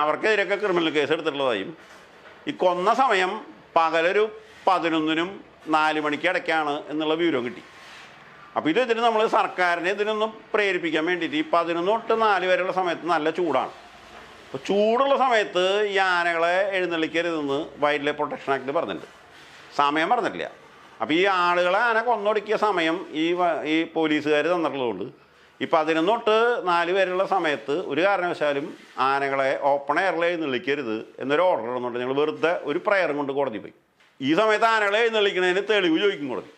അവർക്കെതിരെയൊക്കെ ക്രിമിനൽ കേസ് എടുത്തിട്ടുള്ളതായും ഈ കൊന്ന സമയം പകലൊരു 11-നും 4 മണിക്ക് ഇടയ്ക്കാണ് എന്നുള്ള വിവരം കിട്ടി. അപ്പോൾ ഇത് വെച്ചിട്ട് നമ്മൾ സർക്കാരിനെ ഇതിനൊന്നും പ്രേരിപ്പിക്കാൻ വേണ്ടിയിട്ട് ഈ 11 തൊട്ട് 4 വരെയുള്ള സമയത്ത് നല്ല ചൂടാണ്. അപ്പോൾ ചൂടുള്ള സമയത്ത് ഈ ആനകളെ എഴുന്നള്ളിക്കരുതെന്ന് വൈൽഡ് ലൈഫ് പ്രൊട്ടക്ഷൻ ആക്ട് പറഞ്ഞിട്ടുണ്ട്, സമയം പറഞ്ഞിട്ടില്ല. അപ്പോൾ ഈ ആളുകളെ ആന കൊന്നൊടുക്കിയ സമയം ഈ പോലീസുകാർ തന്നിട്ടുള്ളതുകൊണ്ട് ഈ 11 തൊട്ട് 4 വരെയുള്ള സമയത്ത് ഒരു കാരണവശാലും ആനകളെ ഓപ്പൺ എയറിൽ എഴുന്നള്ളിക്കരുത് എന്നൊരു ഓർഡർ ഇടുന്നുണ്ട്. ഞങ്ങൾ വെറുതെ ഒരു പ്രയറും കൊണ്ട് കോടതി പോയി. ഈ സമയത്ത് ആനകളെ എഴുന്നള്ളിക്കുന്നതിന് തെളിവ് ചോദിക്കും കോടതി.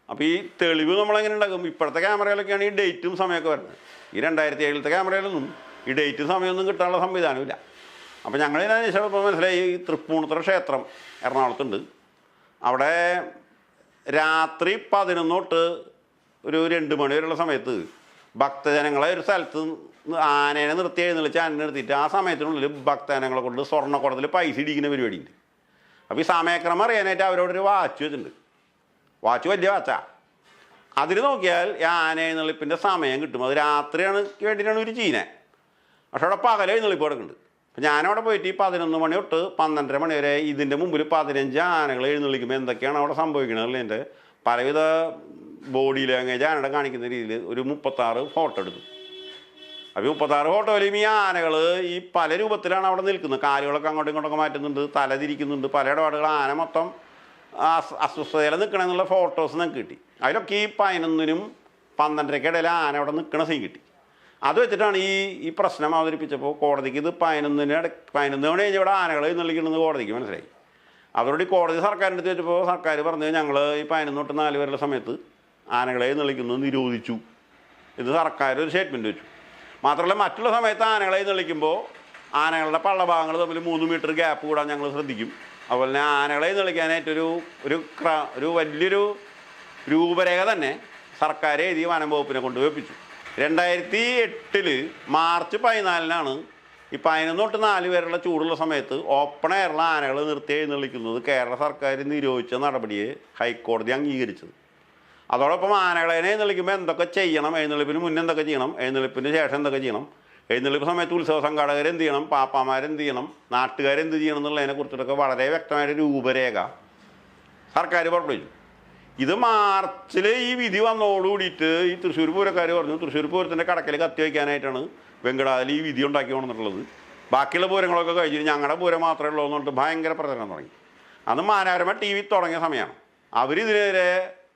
അപ്പോൾ ഈ തെളിവ് നമ്മളെങ്ങനെ ഉണ്ടാക്കും? ഇപ്പോഴത്തെ ക്യാമറയിലൊക്കെയാണ് ഈ ഡേറ്റും സമയമൊക്കെ വരുന്നത്. ഈ 2007 ക്യാമറയിലൊന്നും ഈ ഡേറ്റും സമയമൊന്നും കിട്ടാനുള്ള സംവിധാനമില്ല. അപ്പോൾ ഞങ്ങളിതിനനുസരിച്ച് ഇപ്പോൾ മനസ്സിലായി ഈ തൃപ്പൂണിത്തുറ ക്ഷേത്രം എറണാകുളത്തുണ്ട്. അവിടെ രാത്രി 11 തൊട്ട് ഒരു 2 മണി വരെയുള്ള സമയത്ത് ഭക്തജനങ്ങളെ ഒരു സ്ഥലത്ത് ആനേനെ നിർത്തി എഴുന്നള്ളിച്ച് ആനയെ നിർത്തിയിട്ട് ആ സമയത്തിനുള്ളിൽ ഭക്തജനങ്ങളെ കൊണ്ട് സ്വർണ്ണക്കുടത്തിൽ പൈസ ഇടിക്കുന്ന പരിപാടിയുണ്ട്. അപ്പോൾ ഈ സമയക്രമം അറിയാനായിട്ട് അവരോടൊരു വാച്ച് വെച്ചിട്ടുണ്ട്. വാച്ച് വലിയ വാച്ചാ. അതിൽ നോക്കിയാൽ ഈ ആന എഴുന്നള്ളിപ്പിൻ്റെ സമയം കിട്ടും. അത് രാത്രിയാണ് വേണ്ടിയിട്ടാണ് ഒരു ചീന. പക്ഷെ അവിടെ പകൽ എഴുന്നള്ളിപ്പ് കിടക്കുന്നുണ്ട്. അപ്പം ഞാനവിടെ പോയിട്ട് ഈ 11 മണി തൊട്ട് 12:30 മണി വരെ ഇതിൻ്റെ മുമ്പിൽ 15 ആനകൾ എഴുന്നള്ളിക്കുമ്പോൾ എന്തൊക്കെയാണ് അവിടെ സംഭവിക്കണത് എൻ്റെ പലവിധ ബോഡി ലാംഗ്വേജ് ആനയുടെ കാണിക്കുന്ന രീതിയിൽ ഒരു 36 ഫോട്ടോ എടുത്തു. അപ്പോൾ 36 ഫോട്ടോയിലും ഈ ആനകൾ ഈ പല രൂപത്തിലാണ് അവിടെ നിൽക്കുന്നത്. കാലുകളൊക്കെ അങ്ങോട്ടും ഇങ്ങോട്ടൊക്കെ മാറ്റുന്നുണ്ട്, തല തിരിക്കുന്നുണ്ട്, പല ഇടപാടുകൾ. ആന മൊത്തം അസ്വസ്ഥതയിൽ നിൽക്കണമെന്നുള്ള ഫോട്ടോസ് നമുക്ക് കിട്ടി. അതിലൊക്കെ ഈ 11-നും 12:30 ഇടയിൽ ആന അവിടെ നിൽക്കണ സീൻ കിട്ടി. അത് വെച്ചിട്ടാണ് ഈ പ്രശ്നം അവതരിപ്പിച്ചപ്പോൾ കോടതിക്ക് ഇത് 11 മണി കഴിഞ്ഞ് ഇവിടെ ആനകൾ എഴുന്നള്ളിക്കണമെന്ന് കോടതിക്ക് മനസ്സിലായി. അതോടെ കോടതി സർക്കാരിൻ്റെ അടുത്ത് വെച്ചപ്പോൾ സർക്കാർ പറഞ്ഞത് ഞങ്ങൾ ഈ 11 തൊട്ട് 4 വരെയുള്ള സമയത്ത് ആനകളെ എഴുന്നള്ളിക്കുന്നത് നിരോധിച്ചു എന്ന് സർക്കാർ ഒരു സ്റ്റേറ്റ്മെൻറ്റ് വെച്ചു. മാത്രമല്ല മറ്റുള്ള സമയത്ത് ആനകളെ എഴുന്നള്ളിക്കുമ്പോൾ ആനകളുടെ പള്ളഭാഗങ്ങൾ തമ്മിൽ 3 മീറ്റർ ഗ്യാപ്പ് കൂടാൻ ഞങ്ങൾ ശ്രദ്ധിക്കും. അതുപോലെ തന്നെ ആനകളെ എഴുന്നള്ളിക്കാനായിട്ടൊരു വലിയൊരു രൂപരേഖ തന്നെ സർക്കാർ എഴുതി വനം വകുപ്പിനെ കൊണ്ട് വെപ്പിച്ചു. 2008 മാർച്ച് 14-നാണ് ഈ 11 തൊട്ട് 4 വരെയുള്ള ചൂടുള്ള സമയത്ത് ഓപ്പൺ എയറിലുള്ള ആനകൾ നിർത്തി എഴുന്നള്ളിക്കുന്നത് കേരള സർക്കാർ നിരോധിച്ച നടപടിയെ ഹൈക്കോടതി അംഗീകരിച്ചത്. അതോടൊപ്പം ആനകളെ എഴുന്നള്ളിക്കുമ്പോൾ എന്തൊക്കെ ചെയ്യണം, എഴുന്നള്ളിപ്പിന് മുന്നേ എന്തൊക്കെ ചെയ്യണം, എഴുന്നള്ളിപ്പിന് ശേഷം എന്തൊക്കെ ചെയ്യണം, എഴുന്നള്ളിപ്പ് സമയത്ത് ഉത്സവ സംഘാടകർ എന്ത് ചെയ്യണം, പാപ്പാമാരെന്ത് ചെയ്യണം, നാട്ടുകാരെന്ത് ചെയ്യണം എന്നുള്ളതിനെക്കുറിച്ചിട്ടൊക്കെ വളരെ വ്യക്തമായൊരു രൂപരേഖ സർക്കാർ പുറപ്പെടുവിച്ചു. ഇത് മാർച്ചിൽ ഈ വിധി വന്നതോടുകൂടിയിട്ട് ഈ തൃശ്ശൂർ പൂരക്കാർ പറഞ്ഞു തൃശ്ശൂർ പൂരത്തിൻ്റെ കടക്കൽ കത്തി വയ്ക്കാനായിട്ടാണ് വെങ്കടാതിൽ ഈ വിധി ഉണ്ടാക്കി കൊണ്ടിട്ടുള്ളത്. ബാക്കിയുള്ള പൂരങ്ങളൊക്കെ കഴിഞ്ഞിട്ട് ഞങ്ങളുടെ പൂരം മാത്രമേ ഉള്ളൂ എന്ന് പറഞ്ഞിട്ട് ഭയങ്കര പ്രചരണം തുടങ്ങി. അന്ന് മനോരമ TV തുടങ്ങിയ സമയമാണ്. അവരിതിനെതിരെ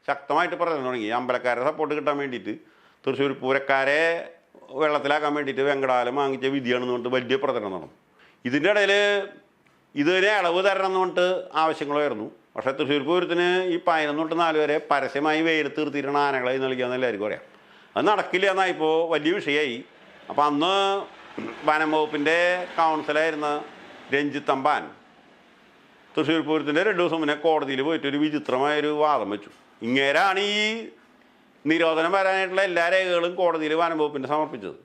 ശക്തമായിട്ട് പ്രചരണം തുടങ്ങി. അമ്പലക്കാരെ സപ്പോർട്ട് കിട്ടാൻ വേണ്ടിയിട്ട്, തൃശ്ശൂർ പൂരക്കാരെ വെള്ളത്തിലാക്കാൻ വേണ്ടിയിട്ട് വെങ്കടാലം വാങ്ങിച്ച വിധിയാണെന്ന് പറഞ്ഞിട്ട് വലിയ പ്രചരണം നടന്നു. ഇതിൻ്റെ ഇടയിൽ ഇതിനെ ഇളവ് തരണം എന്ന് പറഞ്ഞിട്ട് ആവശ്യങ്ങളുമായിരുന്നു. പക്ഷേ തൃശ്ശൂർ പൂരത്തിന് ഈ 11 തൊട്ട് 4 വരെ പരസ്യമായി വെയിലത്ത് നിർത്തിയിട്ടാണ് ആനകളെ നൽകിയാന്ന് എല്ലാവർക്കും അറിയാം. അത് നടക്കില്ല എന്നാൽ ഇപ്പോൾ വലിയ വിഷയമായി. അപ്പോൾ അന്ന് വനം വകുപ്പിൻ്റെ കൗൺസിലായിരുന്ന രഞ്ജിത്ത് അമ്പാൻ തൃശ്ശൂർ പൂരത്തിൻ്റെ 2 ദിവസം മുന്നേ കോടതിയിൽ പോയിട്ടൊരു വിചിത്രമായൊരു വാദം വെച്ചു. ഇങ്ങേരാണ് ഈ നിരോധനം വരാനായിട്ടുള്ള എല്ലാ രേഖകളും കോടതിയിൽ വനം വകുപ്പിൻ്റെ സമർപ്പിച്ചത്.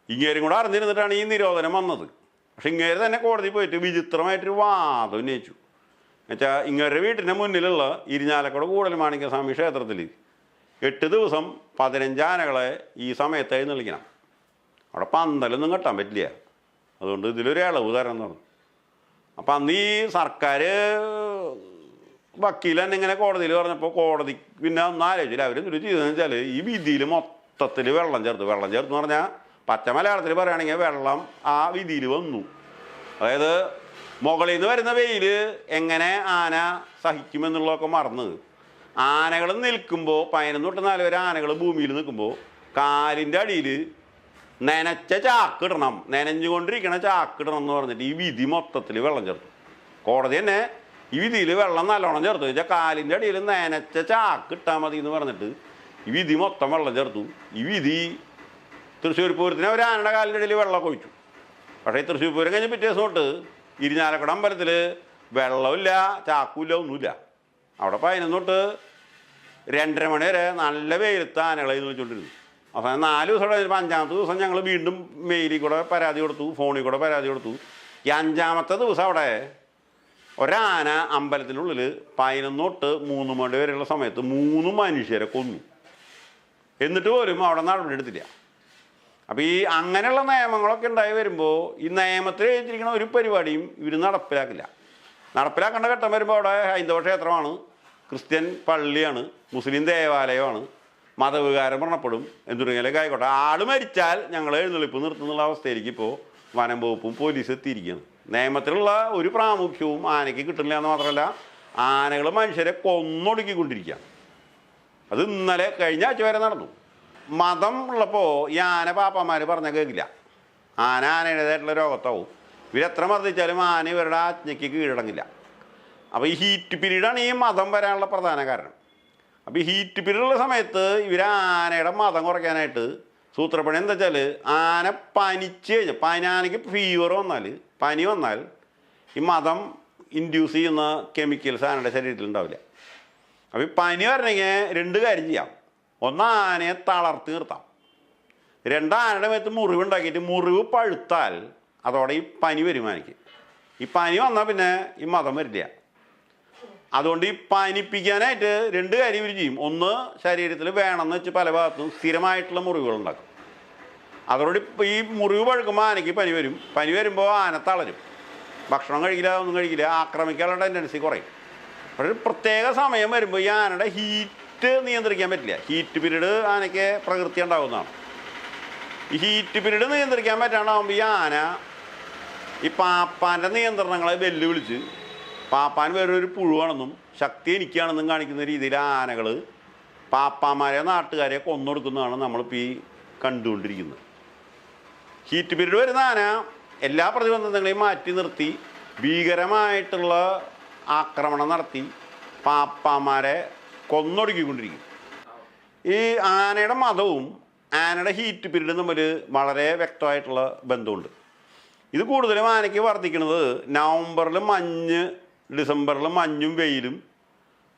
ഇങ്ങേരും കൂടെ അറിഞ്ഞിരുന്നിട്ടാണ് ഈ നിരോധനം വന്നത്. പക്ഷെ ഇങ്ങേര് തന്നെ കോടതിയിൽ പോയിട്ട് വിചിത്രമായിട്ടൊരു വാദം ഉന്നയിച്ചു. എന്നുവെച്ചാൽ ഇങ്ങേരുടെ വീട്ടിൻ്റെ മുന്നിലുള്ള ഇരിഞ്ഞാലക്കുട കൂടൽമാണിക്യസ്വാമി ക്ഷേത്രത്തിൽ 8 ദിവസം 15 ആനകളെ ഈ സമയത്ത് എഴുന്നള്ളിക്കണം. അവിടെ പന്തലൊന്നും കെട്ടാൻ പറ്റില്ല. അതുകൊണ്ട് ഇതിലൊരു ഇളവ് തരാൻ പറഞ്ഞു. അപ്പം അന്ന് ഈ സർക്കാർ വക്കീൽ തന്നെ ഇങ്ങനെ കോടതിയിൽ പറഞ്ഞപ്പോൾ കോടതി പിന്നെ ഒന്നും ആലോചിച്ചില്ല. അവരെന്തൊരു ചെയ്തതെന്ന് വെച്ചാൽ ഈ വിധിയിൽ മൊത്തത്തിൽ വെള്ളം ചേർത്ത് എന്ന് പറഞ്ഞാൽ പച്ച മലയാളത്തിൽ പറയുകയാണെങ്കിൽ വെള്ളം ആ വിധിയിൽ വന്നു. അതായത് മുകളിൽ നിന്ന് വരുന്ന വെയിൽ എങ്ങനെ ആന സഹിക്കുമെന്നുള്ളതൊക്കെ മറന്ന് ആനകൾ നിൽക്കുമ്പോൾ 11 തൊട്ട് 4 വരെ ആനകൾ ഭൂമിയിൽ നിൽക്കുമ്പോൾ കാലിൻ്റെ അടിയിൽ നനച്ച ചാക്കിടണം, നനഞ്ഞുകൊണ്ടിരിക്കണ ചാക്കിടണം എന്ന് പറഞ്ഞിട്ട് ഈ വിധി മൊത്തത്തിൽ വെള്ളം ചേർത്തു. കോടതി തന്നെ ഈ വിധിയിൽ വെള്ളം നല്ലോണം ചേർത്തു. വെച്ചാൽ കാലിൻ്റെ അടിയിൽ നനച്ച ചാക്കിട്ടാൽ മതി എന്ന് പറഞ്ഞിട്ട് ഈ വിധി മൊത്തം വെള്ളം ചേർത്തു. ഈ വിധി തൃശ്ശൂർ പൂരത്തിന് അവർ ആനയുടെ കാലിൻ്റെ ഇടയിൽ വെള്ളം ഒഴിച്ചു. പക്ഷേ തൃശ്ശൂർ പൂരം കഴിഞ്ഞ് പിറ്റേ ദിവസം തൊട്ട് ഇരിഞ്ഞാലക്കുട അമ്പലത്തിൽ വെള്ളമില്ല, ചാക്കുമില്ല, ഒന്നുമില്ല. അവിടെ 11 തൊട്ട് 2:30 മണി വരെ നല്ല വെയിലത്ത് ആനകളെ വിളിച്ചുകൊണ്ടിരുന്നു. അവസാനം 4 ദിവസം കഴിഞ്ഞപ്പോൾ 5-ാമത്തെ ദിവസം ഞങ്ങൾ വീണ്ടും മെയിലിൽ കൂടെ പരാതി കൊടുത്തു, ഫോണിൽ കൂടെ പരാതി കൊടുത്തു. ഈ 5-ാമത്തെ ദിവസം അവിടെ ഒരാന അമ്പലത്തിനുള്ളിൽ 11 തൊട്ട് 3 മണി വരെയുള്ള സമയത്ത് 3 മനുഷ്യരെ കൊന്നു. എന്നിട്ട് പോലും അവിടെ നടപടി എടുത്തില്ല. അപ്പോൾ ഈ അങ്ങനെയുള്ള നിയമങ്ങളൊക്കെ ഉണ്ടായി വരുമ്പോൾ ഈ നിയമത്തിൽ എഴുതിയിരിക്കുന്ന ഒരു പരിപാടിയും ഇവർ നടപ്പിലാക്കില്ല. നടപ്പിലാക്കേണ്ട ഘട്ടം വരുമ്പോൾ അവിടെ ഹൈന്ദവ ക്ഷേത്രമാണ്, ക്രിസ്ത്യൻ പള്ളിയാണ്, മുസ്ലിം ദേവാലയമാണ്, മതവികാരം പറഞ്ഞപ്പെടും, എന്തുണ്ടെങ്കിലൊക്കെ ആയിക്കോട്ടെ. ആൾ മരിച്ചാൽ ഞങ്ങൾ എഴുന്നള്ളിപ്പ് നിർത്തുന്നുള്ള അവസ്ഥയിലേക്ക് ഇപ്പോൾ വനം വകുപ്പും പോലീസ് എത്തിയിരിക്കുകയാണ്. നിയമത്തിലുള്ള ഒരു പ്രാമുഖ്യവും ആനയ്ക്ക് കിട്ടുന്നില്ല എന്ന് മാത്രമല്ല, ആനകൾ മനുഷ്യരെ കൊന്നൊടുക്കിക്കൊണ്ടിരിക്കുകയാണ്. അത് ഇന്നലെ കഴിഞ്ഞ ആഴ്ച വരെ നടന്നു. മതം ഉള്ളപ്പോൾ ഈ ആന പാപ്പന്മാർ പറഞ്ഞാൽ കേൾക്കില്ല. ആനയുടേതായിട്ടുള്ള രോഗത്താവും. ഇവരെത്ര മർദ്ദിച്ചാലും ആന ഇവരുടെ ആജ്ഞയ്ക്ക് കീഴടങ്ങില്ല. അപ്പോൾ ഈ ഹീറ്റ് പീരീഡാണ് ഈ മതം വരാനുള്ള പ്രധാന കാരണം. അപ്പോൾ ഈ ഹീറ്റ് പീരീഡുള്ള സമയത്ത് ഇവർ ആനയുടെ മതം കുറയ്ക്കാനായിട്ട് സൂത്രപ്പണി എന്താ വെച്ചാൽ, ആന പനിച്ച് കഴിഞ്ഞാൽ ആനയ്ക്ക് ഫീവർ വന്നാൽ, പനി വന്നാൽ ഈ മതം ഇൻഡ്യൂസ് ചെയ്യുന്ന കെമിക്കൽസ് ആനയുടെ ശരീരത്തിൽ ഉണ്ടാവില്ല. അപ്പോൾ ഈ പനി വരണമെങ്കിൽ 2 കാര്യം ചെയ്യാം. ഒന്ന്, ആനയെ തളർത്തി നിർത്താം. 2, ആനയുടെ മേത്ത് മുറിവുണ്ടാക്കിയിട്ട് മുറിവ് പഴുത്താൽ അതോടെ ഈ പനി വരും ആനയ്ക്ക്. ഈ പനി വന്നാൽ പിന്നെ ഈ മതം വരില്ല. അതുകൊണ്ട് ഈ പനിപ്പിക്കാനായിട്ട് 2 കാര്യം ഇവർ ചെയ്യും. ഒന്ന്, ശരീരത്തിൽ വേണമെന്ന് വെച്ച് പല ഭാഗത്തും സ്ഥിരമായിട്ടുള്ള മുറിവുകളുണ്ടാക്കും. അതോടെ ഈ മുറിവ് പഴുക്കുമ്പോൾ ആനയ്ക്ക് പനി വരും. പനി വരുമ്പോൾ ആന തളരും, ഭക്ഷണം കഴിക്കില്ല, ഒന്നും കഴിക്കില്ല, ആക്രമിക്കാനുള്ള ടെൻഡൻസി കുറയും. പക്ഷേ പ്രത്യേക സമയം വരുമ്പോൾ ഈ ആനയുടെ ഹീറ്റ് നിയന്ത്രിക്കാൻ പറ്റില്ല. ഹീറ്റ് പീരീഡ് ആനയ്ക്ക് പ്രകൃതി ഉണ്ടാകുന്നതാണ്. ഈ ഹീറ്റ് പീരീഡ് നിയന്ത്രിക്കാൻ പറ്റാണ്ടാകുമ്പോൾ ഈ ആന ഈ പാപ്പാൻ്റെ നിയന്ത്രണങ്ങളെ വെല്ലുവിളിച്ച് പാപ്പാൻ വേറൊരു പുഴുവാണെന്നും ശക്തി എനിക്കാണെന്നും കാണിക്കുന്ന രീതിയിൽ ആനകൾ പാപ്പാമാരെ നാട്ടുകാരെ കൊന്നൊടുക്കുന്നതാണ് നമ്മളിപ്പോൾ ഈ കണ്ടുകൊണ്ടിരിക്കുന്നത്. ഹീറ്റ് പീരീഡ് വരുന്ന ആന എല്ലാ പ്രതിബന്ധങ്ങളെയും മാറ്റി നിർത്തി ഭീകരമായിട്ടുള്ള ആക്രമണം നടത്തി പാപ്പാമാരെ കൊന്നൊടുക്കിക്കൊണ്ടിരിക്കും. ഈ ആനയുടെ മതവും ആനയുടെ ഹീറ്റ് പീരീഡും തമ്മിൽ വളരെ വ്യക്തമായിട്ടുള്ള ബന്ധമുണ്ട്. ഇത് കൂടുതലും ആനയ്ക്ക് വർദ്ധിക്കുന്നത് നവംബറിൽ മഞ്ഞ്, ഡിസംബറിൽ മഞ്ഞും വെയിലും,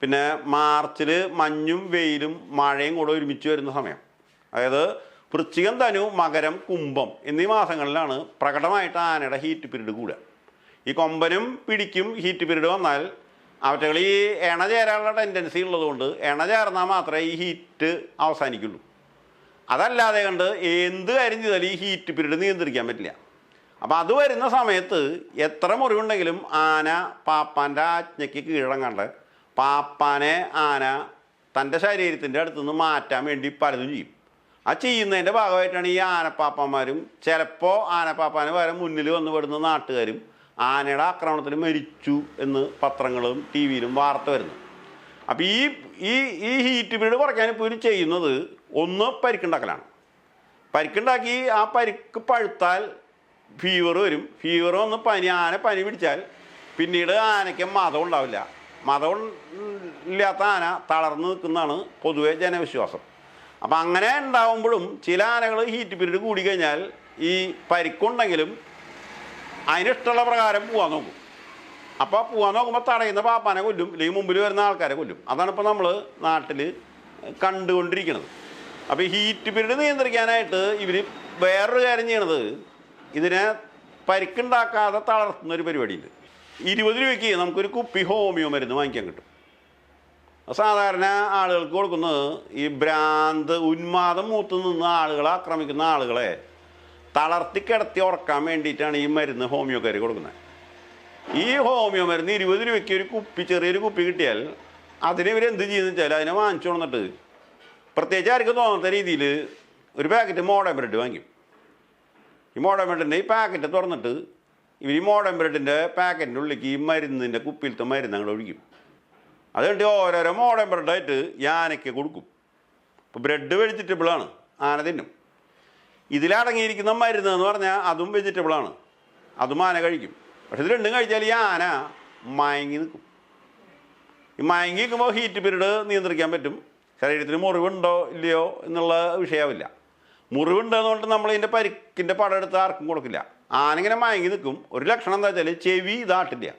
പിന്നെ മാർച്ചിൽ മഞ്ഞും വെയിലും മഴയും കൂടെ ഒരുമിച്ച് വരുന്ന സമയം. അതായത് വൃശ്ചികം, ധനു, മകരം, കുംഭം എന്നീ മാസങ്ങളിലാണ് പ്രകടമായിട്ട് ആനയുടെ ഹീറ്റ് പീരീഡ് കൂടുക. ഈ കൊമ്പനും പിടിക്കും ഹീറ്റ് പീരീഡ് വന്നാൽ അവറ്റകൾ ഈ എണ ചേരാനുള്ള ടെൻഡൻസി ഉള്ളതുകൊണ്ട് എണ ചേർന്നാൽ മാത്രമേ ഈ ഹീറ്റ് അവസാനിക്കുള്ളൂ. അതല്ലാതെ കണ്ട് എന്ത് കാര്യം ചെയ്താലും ഈ ഹീറ്റ് പീരീഡ് നിയന്ത്രിക്കാൻ പറ്റില്ല. അപ്പോൾ അത് വരുന്ന സമയത്ത് എത്ര മുറിവുണ്ടെങ്കിലും ആന പാപ്പാൻ്റെ ആജ്ഞയ്ക്ക് കീഴടങ്ങാണ്ട് പാപ്പാനെ ആന തൻ്റെ ശരീരത്തിൻ്റെ അടുത്തുനിന്ന് മാറ്റാൻ വേണ്ടി പലതും ചെയ്യും. ആ ചെയ്യുന്നതിൻ്റെ ഭാഗമായിട്ടാണ് ഈ ആനപ്പാപ്പന്മാരും ചിലപ്പോൾ ആനപ്പാപ്പാന് പകരം മുന്നിൽ വന്ന് പെടുന്ന നാട്ടുകാരും ആനയുടെ ആക്രമണത്തിൽ മരിച്ചു എന്ന് പത്രങ്ങളും ടി വിയിലും വാർത്ത വരുന്നു. അപ്പോൾ ഈ ഹീറ്റ് പീരീഡ് കുറയ്ക്കാൻ ഇപ്പോൾ ഇവർ ചെയ്യുന്നത് ഒന്ന് പരിക്കുണ്ടാക്കലാണ്. പരിക്കുണ്ടാക്കി ആ പരിക്ക് പഴുത്താൽ ഫീവർ വരും. ഫീവർ വന്ന് ആന പനി പിടിച്ചാൽ പിന്നീട് ആനയ്ക്ക് മതം ഉണ്ടാവില്ല. മതം ഇല്ലാത്ത ആന തളർന്നു നിൽക്കുന്നതാണ് പൊതുവെ ജനവിശ്വാസം. അപ്പം അങ്ങനെ ഉണ്ടാവുമ്പോഴും ചില ആനകൾ ഹീറ്റ് പീരീഡ് കൂടിക്കഴിഞ്ഞാൽ ഈ പരിക്കുണ്ടെങ്കിലും അതിനിഷ്ടമുള്ള പ്രകാരം പോകാൻ നോക്കും. അപ്പോൾ പോകാൻ നോക്കുമ്പോൾ തടയുന്ന പാപ്പാനെ കൊല്ലും, അല്ലെങ്കിൽ മുമ്പിൽ വരുന്ന ആൾക്കാരെ കൊല്ലും. അതാണ് ഇപ്പോൾ നമ്മൾ നാട്ടിൽ കണ്ടുകൊണ്ടിരിക്കുന്നത്. അപ്പോൾ ഈ ഹീറ്റ് പീരീഡ് നിയന്ത്രിക്കാനായിട്ട് ഇവർ വേറൊരു കാര്യം ചെയ്യണത്, ഇതിനെ പരിക്കുണ്ടാക്കാതെ തളർത്തുന്നൊരു പരിപാടിയുണ്ട്. 20 രൂപയ്ക്ക് നമുക്കൊരു കുപ്പി ഹോമിയോ മരുന്ന് വാങ്ങിക്കാൻ കിട്ടും. സാധാരണ ആളുകൾക്ക് കൊടുക്കുന്നത് ഈ ഭ്രാന്ത് ഉന്മാദം മൂത്ത് നിന്ന് ആളുകളെ ആക്രമിക്കുന്ന ആളുകളെ തളർത്തി കിടത്തി ഉറക്കാൻ വേണ്ടിയിട്ടാണ് ഈ മരുന്ന് ഹോമിയോക്കാർ കൊടുക്കുന്നത്. ഈ ഹോമിയോ മരുന്ന് 20 രൂപയ്ക്ക് ഒരു കുപ്പി, ചെറിയൊരു കുപ്പി കിട്ടിയാൽ അതിന് ഇവരെന്ത് ചെയ്യുന്നത് വെച്ചാൽ അതിനെ വാങ്ങിച്ചു കൊണ്ടിട്ട് പ്രത്യേകിച്ച് ആർക്കും തോന്നാത്ത രീതിയിൽ ഒരു പാക്കറ്റ് മോഡേൺ ബ്രെഡ് വാങ്ങിക്കും. ഈ മോഡേൺ ബ്രെഡിൻ്റെ ഈ പാക്കറ്റ് തുറന്നിട്ട് ഇവർ ഈ മോഡേൺ ബ്രെഡിൻ്റെ പാക്കറ്റിൻ്റെ ഉള്ളിലേക്ക് ഈ മരുന്നിൻ്റെ കുപ്പിയിലത്തെ മരുന്ന് അങ്ങോട്ട് ഒഴിക്കും. അത് കഴിഞ്ഞിട്ട് ഓരോരോ മോഡേൺ ബ്രെഡായിട്ട് ഈ ആനയ്ക്ക് കൊടുക്കും. ഇപ്പോൾ ബ്രെഡ് വെജിറ്റബിളാണ്, ആന തിന്നും. ഇതിലടങ്ങിയിരിക്കുന്ന മരുന്ന് എന്ന് പറഞ്ഞാൽ അതും വെജിറ്റബിളാണ്, അതും ആന കഴിക്കും. പക്ഷെ ഇത് രണ്ടും കഴിച്ചാൽ ഈ ആന മയങ്ങി നിൽക്കും. ഈ മയങ്ങി നിൽക്കുമ്പോൾ ഹീറ്റ് പീരീഡ് നിയന്ത്രിക്കാൻ പറ്റും. ശരീരത്തിന് മുറിവുണ്ടോ ഇല്ലയോ എന്നുള്ള വിഷയമില്ല. മുറിവുണ്ടെന്നുകൊണ്ട് നമ്മൾ ഇതിൻ്റെ പരിക്കിൻ്റെ പടം എടുത്ത് ആർക്കും കൊടുക്കില്ല. ആന ഇങ്ങനെ മയങ്ങി നിൽക്കും. ഒരു ലക്ഷണം എന്താ വെച്ചാൽ ചെവി ഇതാട്ടില്ല.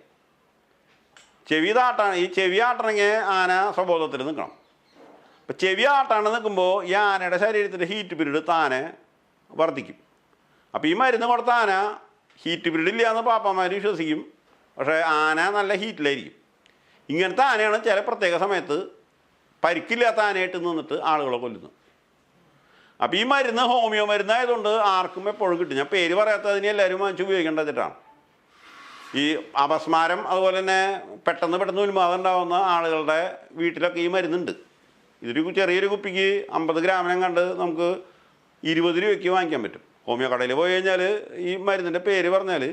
ചെവി ഇതാട്ടാണ്. ഈ ചെവി ആട്ടണമെങ്കിൽ ആന സ്വബോധത്തിൽ നിൽക്കണം. അപ്പം ചെവി ആട്ടാണ്ട് നിൽക്കുമ്പോൾ ഈ ആനയുടെ ശരീരത്തിൻ്റെ ഹീറ്റ് പീരീഡ് താനെ വർദ്ധിക്കും. അപ്പോൾ ഈ മരുന്ന് കൊടുത്ത ആന ഹീറ്റ് പീരീഡ് ഇല്ല എന്ന് പാപ്പന്മാർ വിശ്വസിക്കും. പക്ഷേ ആന നല്ല ഹീറ്റിലായിരിക്കും. ഇങ്ങനത്തെ ആനയാണ് ചില പ്രത്യേക സമയത്ത് പരിക്കില്ലാത്ത ആനയായിട്ട് നിന്നിട്ട് ആളുകളെ കൊല്ലുന്നത്. അപ്പോൾ ഈ മരുന്ന് ഹോമിയോ മരുന്നായതുകൊണ്ട് ആർക്കും എപ്പോഴും കിട്ടും. ഞാൻ പേര് പറയാത്തതിന് എല്ലാവരും വാങ്ങിച്ച് ഉപയോഗിക്കേണ്ട വെച്ചിട്ടാണ്. ഈ അപസ്മാരം അതുപോലെ തന്നെ പെട്ടെന്ന് ഉന്മാദം ഉണ്ടാകുന്ന ആളുകളുടെ വീട്ടിലൊക്കെ ഈ മരുന്നുണ്ട്. ഇതൊരു ചെറിയൊരു കുപ്പിക്ക് 50 ഗ്രാമിനും കണ്ട് നമുക്ക് 20 രൂപയ്ക്ക് വാങ്ങിക്കാൻ പറ്റും. ഹോമിയോ കടയിൽ പോയി കഴിഞ്ഞാൽ ഈ മരുന്നിൻ്റെ പേര് പറഞ്ഞാൽ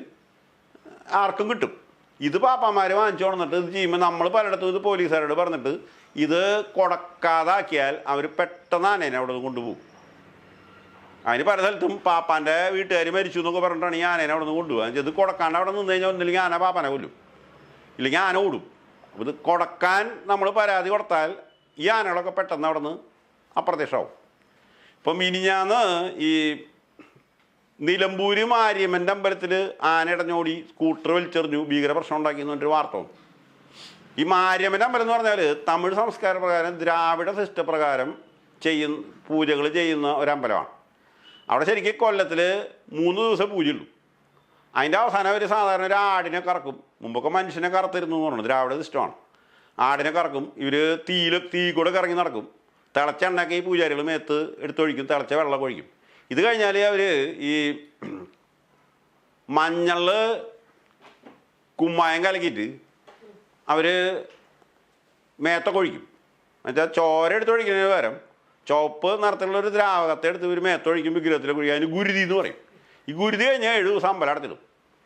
ആർക്കും കിട്ടും. ഇത് പാപ്പന്മാർ വാങ്ങിച്ചു കൊണ്ടിട്ട് ഇത് ചെയ്യുമ്പോൾ നമ്മൾ പലയിടത്തും ഇത് പോലീസുകാരോട് പറഞ്ഞിട്ട് ഇത് കൊടുക്കാതാക്കിയാൽ അവർ പെട്ടെന്ന് ആനേനെ അവിടെ നിന്ന് കൊണ്ടുപോകും. അതിന് പല സ്ഥലത്തും പാപ്പാൻ്റെ വീട്ടുകാർ മരിച്ചു എന്നൊക്കെ പറഞ്ഞിട്ടാണ് ഈ ആനേനെ അവിടെ നിന്ന് കൊണ്ടുപോകുക. ഇത് കൊടുക്കാണ്ട് അവിടെ നിന്ന് കഴിഞ്ഞാൽ ഒന്നില്ലെങ്കിൽ ആന പാപ്പാനെ കൊല്ലും, ഇല്ലെങ്കിൽ ആന ഓടും. അപ്പോൾ ഇത് കൊടുക്കാൻ നമ്മൾ പരാതി കൊടുത്താൽ ഈ ആനകളൊക്കെ പെട്ടെന്ന് അവിടെ നിന്ന് അപ്രത്യക്ഷമാവും. ഇപ്പം മിനിഞ്ഞാന്ന് ഈ നിലമ്പൂര് മാരിയമ്മൻ്റെ അമ്പലത്തിൽ ആന ഇടഞ്ഞോടി സ്കൂട്ടർ വലിച്ചെറിഞ്ഞു, ഭീകര പ്രശ്നം ഉണ്ടാക്കി എന്നൊരു വാർത്ത വന്നു. ഈ മാരിയമ്മൻ്റെ അമ്പലം എന്ന് പറഞ്ഞാൽ തമിഴ് സംസ്കാര പ്രകാരം ദ്രാവിഡ സിസ്റ്റപ്രകാരം പൂജകൾ ചെയ്യുന്ന ഒരമ്പലമാണ്. അവിടെ ശരിക്കും കൊല്ലത്തിൽ 3 ദിവസം പൂജയുള്ളൂ. അതിൻ്റെ അവസാനം അവർ സാധാരണ ഒരു ആടിനെ കറക്കും. മുമ്പൊക്കെ മനുഷ്യനെ കറത്തിരുന്നു എന്ന് പറഞ്ഞു, ദ്രാവിഡ സിസ്റ്റമാണ്. ആടിനെ കറക്കും. ഇവർ തീ കൂടെ കറങ്ങി നടക്കും. തിളച്ച എണ്ണയൊക്കെ ഈ പൂജാരികൾ മേത്ത് എടുത്തൊഴിക്കും, തിളച്ച വെള്ളം ഒഴിക്കും. ഇത് കഴിഞ്ഞാൽ അവർ ഈ മഞ്ഞൾ കുമ്മായം കലക്കിയിട്ട് അവർ മേത്തൊക്കെ ഒഴിക്കും. എന്നുവെച്ചാൽ ചോര എടുത്തൊഴിക്കുന്നതിന് പകരം ചുവപ്പ് നിറത്തിലുള്ള ഒരു ദ്രാവകത്തെ എടുത്ത് ഇവർ മേത്തൊഴിക്കും, വിഗ്രഹത്തിലൊക്കെ ഒഴിക്കും. അതിന് ഗുരുതി എന്ന് പറയും. ഈ ഗുരുതി കഴിഞ്ഞാൽ 7 ദിവസം അമ്പലം അടച്ചിടും.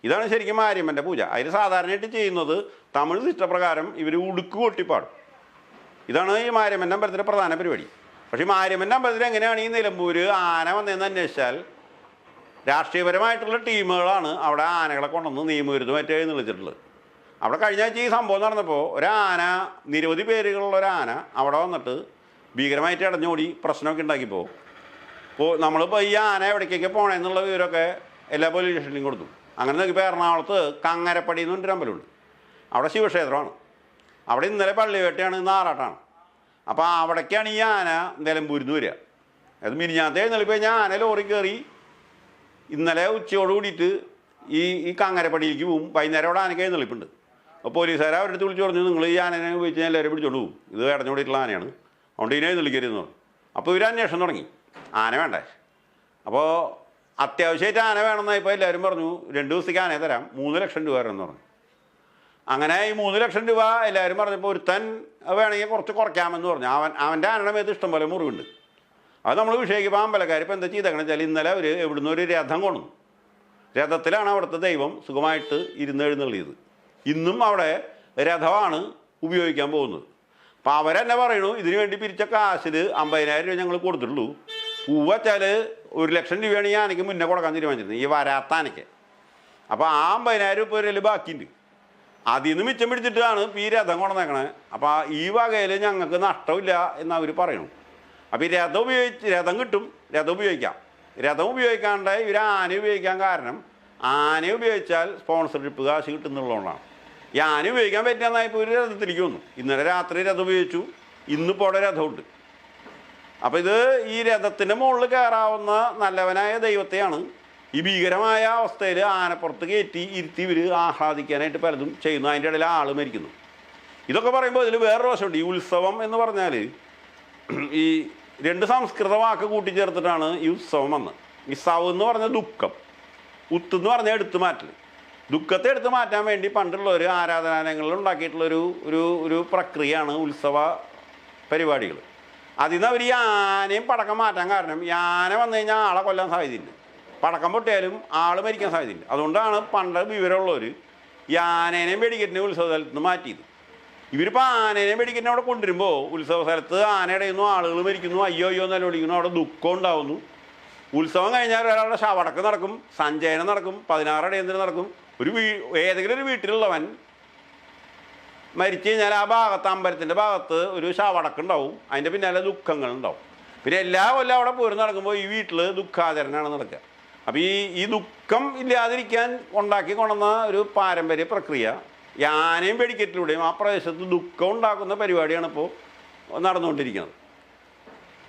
ഇതാണ് ശരിക്കും മാരിയമ്മൻ്റെ പൂജ. അതിൽ സാധാരണയായിട്ട് ചെയ്യുന്നത് തമിഴ് സിസ്റ്റപ്രകാരം ഇവർ ഉടുക്ക് കൊട്ടിപ്പാടും. ഇതാണ് ഈ മാരിയമ്മൻ്റെ അമ്പലത്തിൻ്റെ പ്രധാന പരിപാടി. പക്ഷേ ഈ മാരിയമ്മൻ്റെ അമ്പലത്തിൽ എങ്ങനെയാണ് ഈ നിലമ്പൂർ ആന വന്നതെന്ന് അന്വേഷിച്ചാൽ രാഷ്ട്രീയപരമായിട്ടുള്ള ടീമുകളാണ് അവിടെ ആനകളെ കൊണ്ടുവന്ന് നിയമവിരുദ്ധമായിട്ട് എഴുന്നള്ളിച്ചിട്ടുള്ളത്. അവിടെ കഴിഞ്ഞ ആഴ്ച ഈ സംഭവം നടന്നപ്പോൾ ഒരാന, നിരവധി പേരുകളുള്ള ഒരാന അവിടെ വന്നിട്ട് ഭീകരമായിട്ട് ഇടഞ്ഞോടി പ്രശ്നമൊക്കെ ഉണ്ടാക്കിപ്പോൾ നമ്മളിപ്പോൾ ഈ ആന എവിടേക്കൊക്കെ പോകണമെന്നുള്ള വിവരമൊക്കെ എല്ലാ പോലീസ് സ്റ്റേഷനിലും കൊടുത്തു. അങ്ങനെ നോക്കിയപ്പോൾ എറണാകുളത്ത് കങ്ങരപ്പടി എന്ന് പറഞ്ഞൊരു അമ്പലമുണ്ട്. അവിടെ ശിവക്ഷേത്രമാണ്. അവിടെ ഇന്നലെ പള്ളിവേട്ടയാണ്, ഇന്ന് ആറാട്ടാണ്. അപ്പോൾ അവിടേക്കാണ് ഈ ആന നിലമ്പൂരിൽ നിന്ന് വരിക. അത് മിനിഞ്ഞാത്ത എഴുന്നള്ളിപ്പോൾ ഞാൻ ആന ലോറി കയറി ഇന്നലെ ഉച്ചയോട് കൂടിയിട്ട് ഈ കാങ്ങരപ്പടിയിലേക്ക് പോവും. വൈകുന്നേരം അവിടെ ആനയ്ക്ക് എഴുന്നള്ളിപ്പുണ്ട്. അപ്പോൾ പോലീസുകാരെ അവരുടെ അടുത്ത് വിളിച്ച് പറഞ്ഞു, നിങ്ങൾ ഈ ആനനെ ഉപയോഗിച്ച് ഞാൻ എല്ലാവരും പിടിച്ചോണ്ട് പോകും, ഇത് ഇടഞ്ഞോടിയിട്ടുള്ള ആനയാണ്, അതുകൊണ്ട് ഇതിനെ എഴുന്നള്ളിക്കരുതെന്ന് പറഞ്ഞു. അപ്പോൾ ഇവർ അന്വേഷണം തുടങ്ങി, ആന വേണ്ടേ. അപ്പോൾ അത്യാവശ്യമായിട്ട് ആന വേണമെന്നായപ്പോൾ എല്ലാവരും പറഞ്ഞു 2 ദിവസത്തേക്ക് ആനയെ തരാം, 3 ലക്ഷം രൂപ തരാമെന്ന് പറഞ്ഞു. അങ്ങനെ ഈ 3 ലക്ഷം രൂപ എല്ലാവരും പറഞ്ഞപ്പോൾ ഒരുത്തൻ വേണമെങ്കിൽ കുറച്ച് കുറയ്ക്കാമെന്ന് പറഞ്ഞു. അവൻ്റെ ആനയുടെ മേത്ത് ഇഷ്ടംപോലെ മുറിവുണ്ട്. അത് നമ്മൾ വിഷയിക്കുമ്പോൾ അമ്പലക്കാർ ഇപ്പോൾ എന്താ ചെയ്തേക്കണം വെച്ചാൽ ഇന്നലെ അവർ എവിടുന്ന് ഒരു രഥം കൊണ്ടു. രഥത്തിലാണ് അവിടുത്തെ ദൈവം സുഖമായിട്ട് എഴുന്നള്ളിയത്. ഇന്നും അവിടെ രഥമാണ് ഉപയോഗിക്കാൻ പോകുന്നത്. അപ്പോൾ അവരെന്നെ പറയണു, ഇതിനു വേണ്ടി പിരിച്ച കാശിൽ 50,000 രൂപ ഞങ്ങൾ കൊടുത്തിട്ടുള്ളൂ. പൂവ് വെച്ചാൽ 1 ലക്ഷം രൂപയാണ് ഈ ആനയ്ക്ക് മുന്നേ കൊടുക്കാൻ തീരുമാനിച്ചിരുന്നത്, ഈ വരാത്ത ആനയ്ക്ക്. അപ്പോൾ ആ 50,000 രൂപ ഒരു ബാക്കിയുണ്ട്. അതിൽ നിന്ന് മിച്ചം പിടിച്ചിട്ടാണ് ഇപ്പോൾ ഈ രഥം കൊണ്ടുവന്നേക്കണേ. അപ്പോൾ ഈ വകയിൽ ഞങ്ങൾക്ക് നഷ്ടമില്ല എന്ന് അവർ പറയണു. അപ്പോൾ ഈ രഥം കിട്ടും, രഥം ഉപയോഗിക്കാം. രഥം ഉപയോഗിക്കാണ്ട് ഇവർ ആന ഉപയോഗിക്കാൻ കാരണം ആന ഉപയോഗിച്ചാൽ സ്പോൺസർഷിപ്പ് കാശ് കിട്ടുന്നുള്ളതുകൊണ്ടാണ്. ഈ ആന ഉപയോഗിക്കാൻ പറ്റിയെന്നാൽ ഇപ്പോൾ ഒരു രഥത്തിലേക്ക് വന്നു. ഇന്നലെ രാത്രി രഥം ഉപയോഗിച്ചു, ഇന്നിപ്പോൾ അവിടെ രഥമുണ്ട്. അപ്പോൾ ഇത് ഈ രഥത്തിൻ്റെ മുകളിൽ കയറാവുന്ന നല്ലവനായ ദൈവത്തെയാണ് ഈ ഭീകരമായ അവസ്ഥയിൽ ആനപ്പുറത്ത് ഇരുത്തി ഇവർ ആഹ്ലാദിക്കാനായിട്ട് പലതും ചെയ്യുന്നു. അതിൻ്റെ ഇടയിൽ ആൾ മരിക്കുന്നു. ഇതൊക്കെ പറയുമ്പോൾ ഇതിൽ വേറൊരു വശമുണ്ട്. ഈ ഉത്സവം എന്ന് പറഞ്ഞാൽ ഈ 2 സംസ്കൃത വാക്ക് കൂട്ടിച്ചേർത്തിട്ടാണ് ഈ ഉത്സവം വന്നത്. ഈ സവ് എന്ന് പറഞ്ഞാൽ ദുഃഖം, ഉത്ത് എന്ന് പറഞ്ഞാൽ എടുത്തു മാറ്റൽ. ദുഃഖത്തെ എടുത്തു മാറ്റാൻ വേണ്ടി പണ്ടുള്ളവർ ആരാധനാലയങ്ങളിൽ ഉണ്ടാക്കിയിട്ടുള്ളൊരു ഒരു പ്രക്രിയയാണ് ഉത്സവ പരിപാടികൾ. അതിൽ നിന്ന് അവർ ഈ ആനയും പടക്കം മാറ്റാൻ കാരണം ഈ ആന വന്നു കഴിഞ്ഞാൽ ആളെ കൊല്ലാൻ സാധ്യതയില്ല, പടക്കം പൊട്ടിയാലും ആൾ മരിക്കാൻ സാധ്യതയില്ല. അതുകൊണ്ടാണ് പണ്ട് വിവരമുള്ളവർ ഈ ആനേനെയും വെടിക്കെട്ടിനെയും ഉത്സവ സ്ഥലത്ത് നിന്ന് മാറ്റിയത്. ഇവരിപ്പോൾ ആനേനെയും വെടിക്കെട്ടിനെ അവിടെ കൊണ്ടുവരുമ്പോൾ ഉത്സവ സ്ഥലത്ത് ആനയുടെ നിന്ന് ആളുകൾ മരിക്കുന്നു, അയ്യോ അയ്യോ എന്നല്ല വിളിക്കുന്നു, അവിടെ ദുഃഖം ഉണ്ടാവുന്നു. ഉത്സവം കഴിഞ്ഞാൽ ഒരാളുടെ ശവടക്ക് നടക്കും, സഞ്ചയനം നടക്കും, 16 അടിയന്തരം നടക്കും. ഏതെങ്കിലും ഒരു വീട്ടിലുള്ളവൻ മരിച്ചു കഴിഞ്ഞാൽ ആ ഭാഗത്ത് അമ്പലത്തിൻ്റെ ഭാഗത്ത് ഒരു ശവടക്കുണ്ടാവും, അതിൻ്റെ പിന്നാലെ ദുഃഖങ്ങളുണ്ടാവും. പിന്നെ എല്ലാ കൊല്ലം അവിടെ പോരും നടക്കുമ്പോൾ ഈ വീട്ടിൽ ദുഃഖാചരണമാണ് നടക്കുക. അപ്പോൾ ഈ ദുഃഖം ഇല്ലാതിരിക്കാൻ ഉണ്ടാക്കി കൊണ്ടുവന്ന ഒരു പാരമ്പര്യ പ്രക്രിയ ഈ ആനയും വെടിക്കെട്ടിലൂടെയും ആ പ്രദേശത്ത് ദുഃഖം ഉണ്ടാക്കുന്ന പരിപാടിയാണ് ഇപ്പോൾ നടന്നുകൊണ്ടിരിക്കുന്നത്.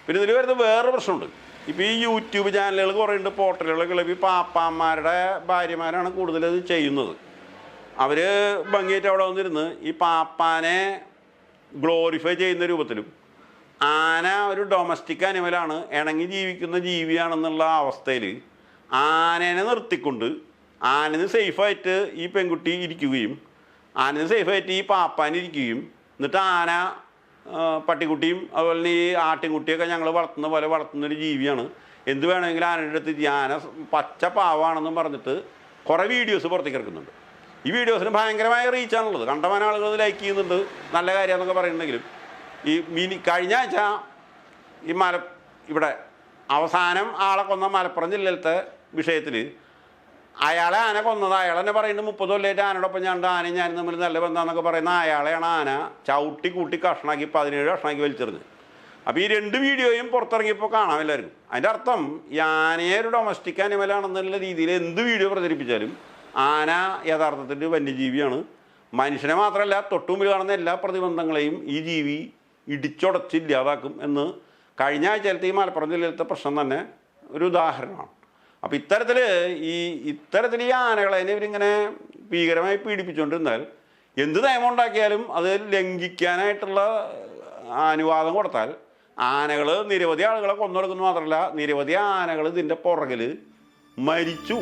പിന്നെ ഇതിൽ വരുന്ന വേറൊരു പ്രശ്നമുണ്ട്. ഇപ്പോൾ ഈ യൂട്യൂബ് ചാനലുകൾ കുറേ ഉണ്ട്, പോർട്ടലുകളൊക്കെ. ഈ പാപ്പാന്മാരുടെ ഭാര്യമാരാണ് കൂടുതലത് ചെയ്യുന്നത്. അവർ ഭംഗിയായിട്ട് അവിടെ വന്നിരുന്ന് ഈ പാപ്പാനെ ഗ്ലോറിഫൈ ചെയ്യുന്ന രൂപത്തിലും ആന ഒരു ഡൊമസ്റ്റിക് അനിമലാണ്, ഇണങ്ങി ജീവിക്കുന്ന ജീവിയാണെന്നുള്ള അവസ്ഥയിൽ ആനേനെ നിർത്തിക്കൊണ്ട് ആനന് സേഫായിട്ട് ഈ പെൺകുട്ടി ഇരിക്കുകയും ആനന് സേഫായിട്ട് ഈ പാപ്പാനിരിക്കുകയും എന്നിട്ട് ആന പട്ടിക്കുട്ടിയും അതുപോലെ തന്നെ ഈ ആട്ടിൻകുട്ടിയൊക്കെ ഞങ്ങൾ വളർത്തുന്ന പോലെ വളർത്തുന്നൊരു ജീവിയാണ്, എന്ത് വേണമെങ്കിലും ആനയുടെ അടുത്ത് ആന പച്ച പാവാണെന്നും പറഞ്ഞിട്ട് കുറേ വീഡിയോസ് പുറത്തേക്ക് ഇറക്കുന്നുണ്ട്. ഈ വീഡിയോസിന് ഭയങ്കരമായ റീച്ചാണുള്ളത്, കണ്ടമാന ആളുകൾ ലൈക്ക് ചെയ്യുന്നുണ്ട്, നല്ല കാര്യമെന്നൊക്കെ പറയുന്നുണ്ടെങ്കിലും ഈ കഴിഞ്ഞ ആഴ്ച ഈ ഇവിടെ അവസാനം ആളെ കൊന്ന മലപ്പുറം ജില്ലയിലത്തെ വിഷയത്തിൽ അയാളെ ആന കൊന്നത് അയാൾ തന്നെ പറയുന്നത് 30 കൊല്ലമായിട്ട് ആനയോടൊപ്പം ഞാനും തമ്മിൽ നല്ല ബന്ധമെന്നൊക്കെ പറയുന്ന അയാളെയാണ് ആന ചവിട്ടി കൂട്ടി കഷ്ണാക്കി 17 കഷ്ണാക്കി വലിച്ചെറിഞ്ഞ്. അപ്പോൾ ഈ 2 വീഡിയോയും പുറത്തിറങ്ങിയപ്പോൾ കാണാം എല്ലാവരും. അതിൻ്റെ അർത്ഥം ഈ ആനയെ ഒരു ഡൊമസ്റ്റിക് അനിമലാണെന്നുള്ള രീതിയിൽ എന്ത് വീഡിയോ പ്രചരിപ്പിച്ചാലും ആന യഥാർത്ഥത്തിൽ വന്യജീവിയാണ്. മനുഷ്യനെ മാത്രമല്ല തൊട്ടുമുമ്പിൽ കാണുന്ന എല്ലാ പ്രതിബന്ധങ്ങളെയും ഈ ജീവി ഇടിച്ചുടച്ചില്ലാതാക്കും എന്ന് കഴിഞ്ഞ ആഴ്ചയിലത്തെ ഈ മലപ്പുറം ജില്ലയിലത്തെ പ്രശ്നം തന്നെ ഒരു ഉദാഹരണമാണ്. അപ്പോൾ ഇത്തരത്തിൽ ഈ ആനകളെ ഇവരിങ്ങനെ ഭീകരമായി പീഡിപ്പിച്ചുകൊണ്ടിരുന്നാൽ എന്ത് നിയമം ഉണ്ടാക്കിയാലും അത് ലംഘിക്കാനായിട്ടുള്ള അനുവാദം കൊടുത്താൽ ആനകൾ നിരവധി ആളുകളെ കൊന്നൊടുക്കുന്നു മാത്രമല്ല നിരവധി ആനകൾ ഇതിൻ്റെ പുറകിൽ മരിച്ചു.